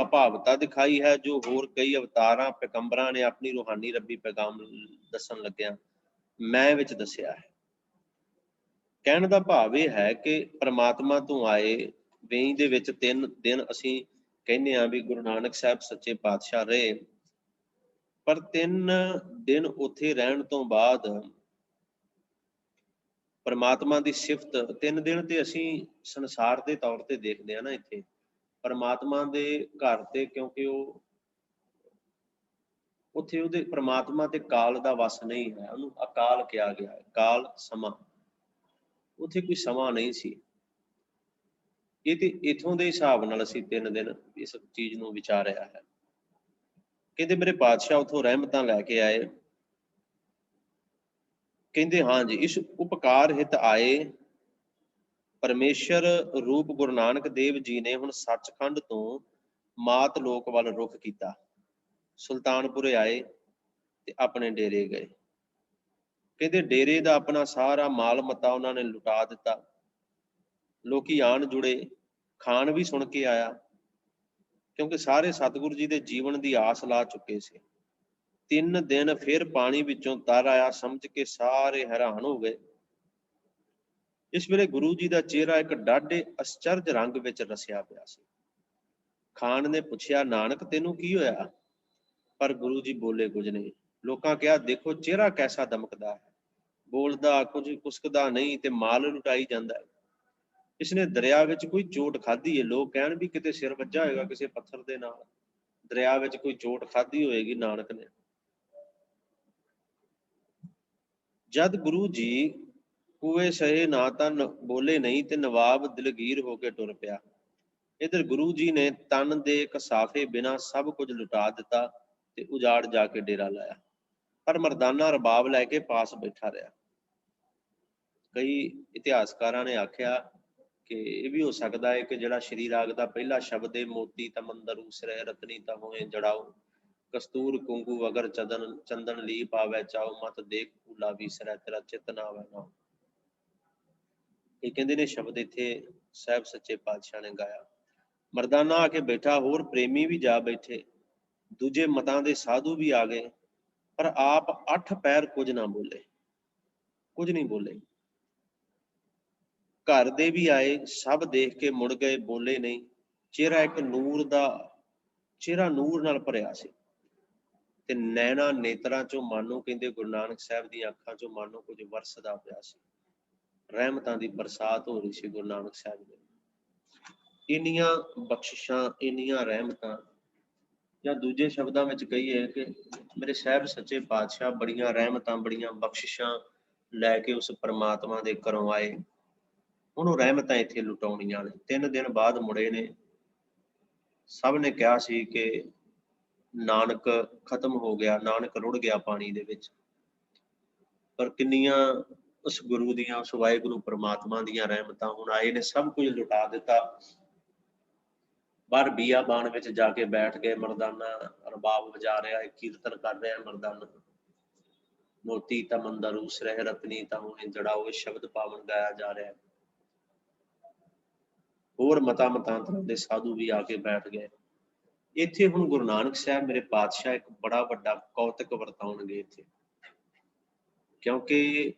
ਅਭਾਵਤਾ ਦਿਖਾਈ ਹੈ, ਜੋ ਹੋਰ ਕਈ ਅਵਤਾਰਾਂ ਪੈਗੰਬਰਾਂ ਨੇ ਆਪਣੀ ਰੂਹਾਨੀ ਰੱਬੀ ਪੈਗਾਮ ਦੱਸਣ ਲੱਗਿਆ ਮੈਂ ਵਿੱਚ ਦੱਸਿਆ ਹੈ। ਕਹਿਣ ਦਾ ਭਾਵ ਇਹ ਹੈ ਕਿ ਪ੍ਰਮਾਤਮਾ ਤੋਂ ਆਏ ਵੇਈ ਦੇ ਵਿੱਚ 3 ਦਿਨ ਅਸੀਂ ਕਹਿੰਦੇ ਹਾਂ ਵੀ ਗੁਰੂ ਨਾਨਕ ਸਾਹਿਬ ਸੱਚੇ ਪਾਤਸ਼ਾਹ ਰਹੇ, ਪਰ 3 ਦਿਨ ਉੱਥੇ ਰਹਿਣ ਤੋਂ ਬਾਅਦ ਪਰਮਾਤਮਾ ਦੀ ਸਿਫਤ 3 ਦਿਨ ਤੇ ਅਸੀਂ ਸੰਸਾਰ ਦੇ ਤੌਰ ਤੇ ਦੇਖਦੇ ਹਾਂ ਨਾ, ਇੱਥੇ ਪਰਮਾਤਮਾ ਦੇ ਘਰ ਤੇ, ਕਿਉਂਕਿ ਉਹ ਉੱਥੇ ਉਹਦੇ ਪਰਮਾਤਮਾ ਤੇ ਕਾਲ ਦਾ ਵਸ ਨਹੀਂ ਹੈ, ਉਹਨੂੰ ਅਕਾਲ ਕਿਹਾ ਗਿਆ ਹੈ। ਕਾਲ ਸਮਾਂ, ਉੱਥੇ ਕੋਈ ਸਮਾਂ ਨਹੀਂ ਸੀ। ਇਹ ਤੇ ਇੱਥੋਂ ਦੇ ਹਿਸਾਬ ਨਾਲ ਅਸੀਂ 3 ਦਿਨ ਇਸ ਚੀਜ਼ ਨੂੰ ਵਿਚਾਰਿਆ ਹੈ। ਕਹਿੰਦੇ ਮੇਰੇ ਪਾਤਸ਼ਾਹ ਉਥੋਂ ਰਹਿਮਤਾਂ ਲੈ ਕੇ ਆਏ। ਕਹਿੰਦੇ ਹਾਂ ਜੀ, ਇਸ ਉਪਕਾਰ ਹਿਤ ਆਏ। ਪਰਮੇਸ਼ਰ ਰੂਪ ਗੁਰੂ ਨਾਨਕ ਦੇਵ ਜੀ ਨੇ ਹੁਣ ਸੱਚਖੰਡ ਤੋਂ ਮਾਤ ਲੋਕ ਵੱਲ ਰੁਖ ਕੀਤਾ। ਸੁਲਤਾਨਪੁਰੇ ਆਏ ਤੇ ਆਪਣੇ ਡੇਰੇ ਗਏ। ਕਹਿੰਦੇ ਡੇਰੇ ਦਾ ਆਪਣਾ ਸਾਰਾ ਮਾਲ ਮਤਾ ਉਹਨਾਂ ਨੇ ਲੁਟਾ ਦਿੱਤਾ। ਲੋਕੀ ਆਣ ਜੁੜੇ, ਖਾਣ ਵੀ ਸੁਣ ਕੇ ਆਇਆ, ਕਿਉਂਕਿ ਸਾਰੇ ਸਤਿਗੁਰੂ ਜੀ ਦੇ ਜੀਵਨ ਦੀ ਆਸ ਲਾ ਚੁੱਕੇ ਸੀ। 3 ਦਿਨ ਫਿਰ ਪਾਣੀ ਵਿੱਚੋਂ ਤਰ ਆਇਆ, ਸਮਝ ਕੇ ਸਾਰੇ ਹੈਰਾਨ ਹੋ ਗਏ। ਇਸ ਵੇਲੇ ਗੁਰੂ ਜੀ ਦਾ ਚਿਹਰਾ ਇੱਕ ਡਾਢੇ ਅਚਰਜ ਰੰਗ ਵਿੱਚ ਰਸਿਆ ਪਿਆ ਸੀ। ਖਾਨ ਨੇ ਪੁੱਛਿਆ, ਨਾਨਕ ਤੈਨੂੰ ਕੀ ਹੋਇਆ? ਪਰ ਗੁਰੂ ਜੀ ਬੋਲੇ ਕੁਝ ਨਹੀਂ। ਲੋਕਾਂ ਕਿਹਾ, ਦੇਖੋ ਚਿਹਰਾ ਕੈਸਾ ਦਮਕਦਾ ਹੈ, ਬੋਲਦਾ ਕੁਝ, ਕੁਸਕਦਾ ਨਹੀਂ ਤੇ ਮਾਲ ਲੁਟਾਈ ਜਾਂਦਾ ਹੈ। ਇਸਨੇ ਦਰਿਆ ਵਿੱਚ ਕੋਈ ਚੋਟ ਖਾਧੀ ਹੈ। ਲੋਕ ਕਹਿਣ ਵੀ ਕਿਤੇ ਸਿਰ ਵੱਜਾ ਹੋਏਗਾ ਕਿਸੇ ਪੱਥਰ ਦੇ ਨਾਲ, ਦਰਿਆ ਵਿੱਚ ਕੋਈ ਚੋਟ ਖਾਧੀ ਹੋਏਗੀ ਨਾਨਕ ਨੇ। ਜਦ ਗੁਰੂ ਜੀ ਕੂਏ ਸਹੇ ਨਾ ਤਾਂ ਬੋਲੇ ਨਹੀਂ ਤੇ ਨਵਾਬ ਦਿਲਗੀਰ ਹੋ ਕੇ ਟੁਰ ਪਿਆ। ਇਧਰ ਗੁਰੂ ਜੀ ਨੇ ਤਨ ਦੇ ਕਸਾਫੇ ਬਿਨਾਂ ਸਭ ਕੁਝ ਲੁਟਾ ਦਿੱਤਾ ਤੇ ਉਜਾੜ ਜਾ ਕੇ ਡੇਰਾ ਲਾਇਆ। ਪਰ ਮਰਦਾਨਾ ਰਬਾਬ ਲੈ ਕੇ ਪਾਸ ਬੈਠਾ ਰਿਹਾ। ਕਈ ਇਤਿਹਾਸਕਾਰਾਂ ਨੇ ਆਖਿਆ ਕਿ ਇਹ ਵੀ ਹੋ ਸਕਦਾ ਹੈ ਕਿ ਜਿਹੜਾ ਸ਼੍ਰੀ ਰਾਗ ਦਾ ਪਹਿਲਾ ਸ਼ਬਦ ਹੈ, ਮੋਤੀ ਤਮੰਦਰ ਉਸਰੇ ਰਤਨੀ ਤਾਂ ਹੋਏ ਜੜਾਓ, ਕਸਤੂਰ ਕੁੰਗੂ ਵਗਰ ਚੰਦਨ ਲੀ ਪਾਵੈ ਚਾਓ, ਮਤ ਦੇਖ ਭੂਲਾ ਵੀਸਰੈ ਤੇਰਾ ਚਿਤ ਨਾ ਆਵੈ ਨਾਉ। ਇਹ ਕਹਿੰਦੇ ਨੇ ਸ਼ਬਦ ਇੱਥੇ ਸਾਹਿਬ ਸੱਚੇ ਪਾਤਸ਼ਾਹ ਨੇ ਗਾਇਆ। ਮਰਦਾਨਾ ਆ ਕੇ ਬੈਠਾ, ਹੋਰ ਪ੍ਰੇਮੀ ਵੀ ਜਾ ਬੈਠੇ, ਦੂਜੇ ਮਤਾਂ ਦੇ ਸਾਧੂ ਵੀ ਆ ਗਏ, ਪਰ ਆਪ 8 ਪੈਰ ਕੁਝ ਨਾ ਬੋਲੇ, ਕੁਝ ਨਹੀਂ ਬੋਲੇ। ਘਰ ਦੇ ਵੀ ਆਏ, ਸਭ ਦੇਖ ਕੇ ਮੁੜ ਗਏ, ਬੋਲੇ ਨਹੀਂ। ਚਿਹਰਾ ਇੱਕ ਚਿਹਰਾ ਨੂਰ ਨਾਲ ਭਰਿਆ ਸੀ ਤੇ ਨੈਣਾ ਨੇਤਰਾਂ ਚੋਂ ਮਾਨੋ, ਕਹਿੰਦੇ ਗੁਰੂ ਨਾਨਕ ਸਾਹਿਬ ਦੀਆਂ ਅੱਖਾਂ ਚੋਂ ਮਾਨੋ ਕੁਝ ਵਰਸਦਾ ਪਿਆ ਸੀ। ਰਹਿਮਤਾਂ ਦੀ ਬਰਸਾਤ ਹੋ ਰਹੀ ਸੀ ਗੁਰੂ ਨਾਨਕ ਸਾਹਿਬ ਦੇ। ਇੰਨੀਆਂ ਬਖਸ਼ਿਸ਼ਾਂ, ਇੰਨੀਆਂ ਰਹਿਮਤਾਂ, ਜਾਂ ਦੂਜੇ ਸ਼ਬਦਾਂ ਵਿੱਚ ਕਹੀਏ ਕਿ ਮੇਰੇ ਸਾਹਿਬ ਸੱਚੇ ਪਾਤਸ਼ਾਹ ਬੜੀਆਂ ਰਹਿਮਤਾਂ, ਬੜੀਆਂ ਬਖਸ਼ਿਸ਼ਾਂ ਲੈ ਕੇ ਉਸ ਪਰਮਾਤਮਾ ਦੇ ਘਰੋਂ ਆਏ। ਹੁਣ ਉਹ ਰਹਿਮਤਾਂ ਇੱਥੇ ਲੁਟਾਉਣੀਆਂ ਨੇ। 3 ਦਿਨ ਬਾਅਦ ਮੁੜੇ ਨੇ। ਸਭ ਨੇ ਕਿਹਾ ਸੀ ਕਿ ਨਾਨਕ ਖਤਮ ਹੋ ਗਿਆ, ਨਾਨਕ ਰੁੜ ਗਿਆ ਪਾਣੀ ਦੇ ਵਿੱਚ। ਪਰ ਕਿੰਨੀਆਂ ਉਸ ਗੁਰੂ ਦੀਆਂ, ਉਸ ਵਾਹਿਗੁਰੂ ਪਰਮਾਤਮਾ ਦੀਆਂ ਰਹਿਮਤਾਂ ਹੁਣ ਆਏ ਨੇ, ਸਭ ਕੁਝ ਲੁਟਾ ਦਿੱਤਾ। ਬਾਹਰ ਬੀਆਬਾਨ ਵਿੱਚ ਜਾ ਕੇ ਬੈਠ ਗਏ। ਮਰਦਾਨਾ ਰਬਾਬ ਵਜਾ ਰਿਹਾ ਹੈ, ਕੀਰਤਨ ਕਰ ਰਿਹਾ ਮਰਦਾਨਾ। ਮੋਤੀ ਤਮੰਦਰ ਉਸਰੇ ਰਤਨੀ ਤਾਂ ਹੋਏ ਜੜਾਓ, ਸ਼ਬਦ ਪਾਵਨ ਗਾਇਆ ਜਾ ਰਿਹਾ। ਹੋਰ ਮਤਾਂਤਰਾਂ ਦੇ ਸਾਧੂ ਵੀ ਆ ਕੇ ਬੈਠ ਗਏ। ਇੱਥੇ ਹੁਣ ਗੁਰੂ ਨਾਨਕ ਸਾਹਿਬ ਮੇਰੇ ਪਾਤਸ਼ਾਹ ਇੱਕ ਬੜਾ ਵੱਡਾ ਕੌਤਕ ਵਰਤਾਉਣਗੇ ਇੱਥੇ, ਕਿਉਂਕਿ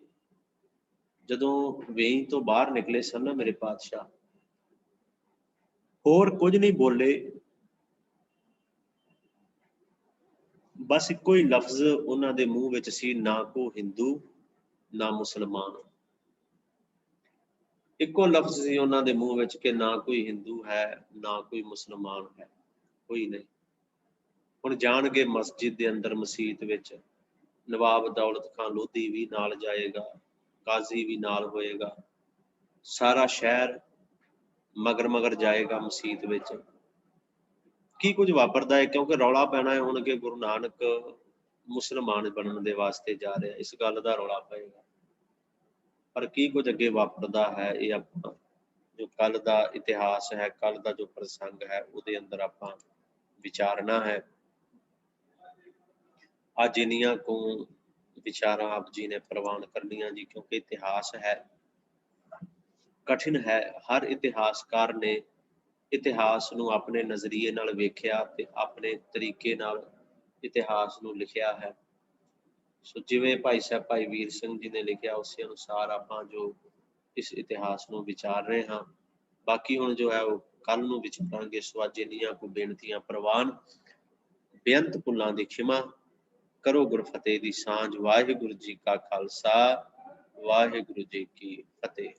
ਜਦੋਂ ਵੇਈ ਤੋਂ ਬਾਹਰ ਨਿਕਲੇ ਸਨ ਨਾ ਮੇਰੇ ਪਾਤਸ਼ਾਹ, ਹੋਰ ਕੁਝ ਨਹੀਂ ਬੋਲੇ, ਬਸ ਇੱਕੋ ਹੀ ਲਫ਼ਜ਼ ਉਹਨਾਂ ਦੇ ਮੂੰਹ ਵਿੱਚ ਸੀ, ਨਾ ਕੋ ਹਿੰਦੂ ਨਾ ਮੁਸਲਮਾਨ। ਇੱਕੋ ਲਫ਼ਜ਼ ਸੀ ਉਹਨਾਂ ਦੇ ਮੂੰਹ ਵਿੱਚ ਕਿ ਨਾ ਕੋਈ ਹਿੰਦੂ ਹੈ, ਨਾ ਕੋਈ ਮੁਸਲਮਾਨ ਹੈ, ਕੋਈ ਨਹੀਂ। ਹੁਣ ਜਾਣਗੇ ਮਸਜਿਦ ਦੇ ਅੰਦਰ, ਮਸੀਤ ਵਿੱਚ, ਨਵਾਬ ਦੌਲਤ ਖਾਂ ਲੋਧੀ ਵੀ ਨਾਲ ਜਾਏਗਾ, ਕਾਜ਼ੀ ਵੀ ਨਾਲ ਹੋਏਗਾ, ਸਾਰਾ ਸ਼ਹਿਰ ਮਗਰ ਜਾਏਗਾ ਮਸੀਤ ਵਿੱਚ। ਕੀ ਕੁਝ ਵਾਪਰਦਾ ਹੈ, ਕਿਉਂਕਿ ਰੌਲਾ ਪੈਣਾ ਹੈ ਹੁਣ ਕਿ ਗੁਰੂ ਨਾਨਕ ਮੁਸਲਮਾਨ ਬਣਨ ਦੇ ਵਾਸਤੇ ਜਾ ਰਿਹਾ, ਇਸ ਗੱਲ ਦਾ ਰੌਲਾ ਪਏਗਾ। ਪਰ ਕੀ ਕੁਝ ਅੱਗੇ ਵਾਪਰਦਾ ਹੈ, ਇਹ ਆਪਾਂ ਜੋ ਕੱਲ ਦਾ ਇਤਿਹਾਸ ਹੈ, ਕੱਲ ਦਾ ਜੋ ਪ੍ਰਸੰਗ ਹੈ, ਉਹਦੇ ਅੰਦਰ ਆਪਾਂ ਵਿਚਾਰਨਾ ਹੈ। ਅੱਜ ਇੰਨੀਆਂ ਕੁ ਵਿਚਾਰਾਂ ਆਪ ਜੀ ਨੇ ਪ੍ਰਵਾਨ ਕਰਨੀਆਂ ਜੀ, ਕਿਉਂਕਿ ਇਤਿਹਾਸ ਹੈ, ਕਠਿਨ ਹੈ। ਹਰ ਇਤਿਹਾਸਕਾਰ ਨੇ ਇਤਿਹਾਸ ਨੂੰ ਆਪਣੇ ਨਜ਼ਰੀਏ ਨਾਲ ਵੇਖਿਆ ਤੇ ਆਪਣੇ ਤਰੀਕੇ ਨਾਲ ਇਤਿਹਾਸ ਨੂੰ ਲਿਖਿਆ ਹੈ। ਸੋ ਜਿਵੇਂ ਭਾਈ ਸਾਹਿਬ ਭਾਈ ਵੀਰ ਸਿੰਘ ਜੀ ਨੇ ਲਿਖਿਆ, ਉਸੇ ਅਨੁਸਾਰ ਆਪਾਂ ਜੋ ਇਸ ਇਤਿਹਾਸ ਨੂੰ ਵਿਚਾਰ ਰਹੇ ਹਾਂ। ਬਾਕੀ ਹੁਣ ਜੋ ਹੈ ਉਹ ਕੱਲ ਨੂੰ ਵਿਚਾਰਾਂਗੇ। ਸੋ ਅੱਜ ਇੰਨੀਆਂ ਕੁ ਬੇਨਤੀਆਂ ਪ੍ਰਵਾਨ, ਬੇਅੰਤ ਭੁੱਲਾਂ ਦੀ ਖਿਮਾ ਕਰੋ, ਗੁਰਫਤਿਹ ਦੀ ਸਾਂਝ। ਵਾਹਿਗੁਰੂ ਜੀ ਕਾ ਖਾਲਸਾ, ਵਾਹਿਗੁਰੂ ਜੀ ਕੀ ਫਤਿਹ।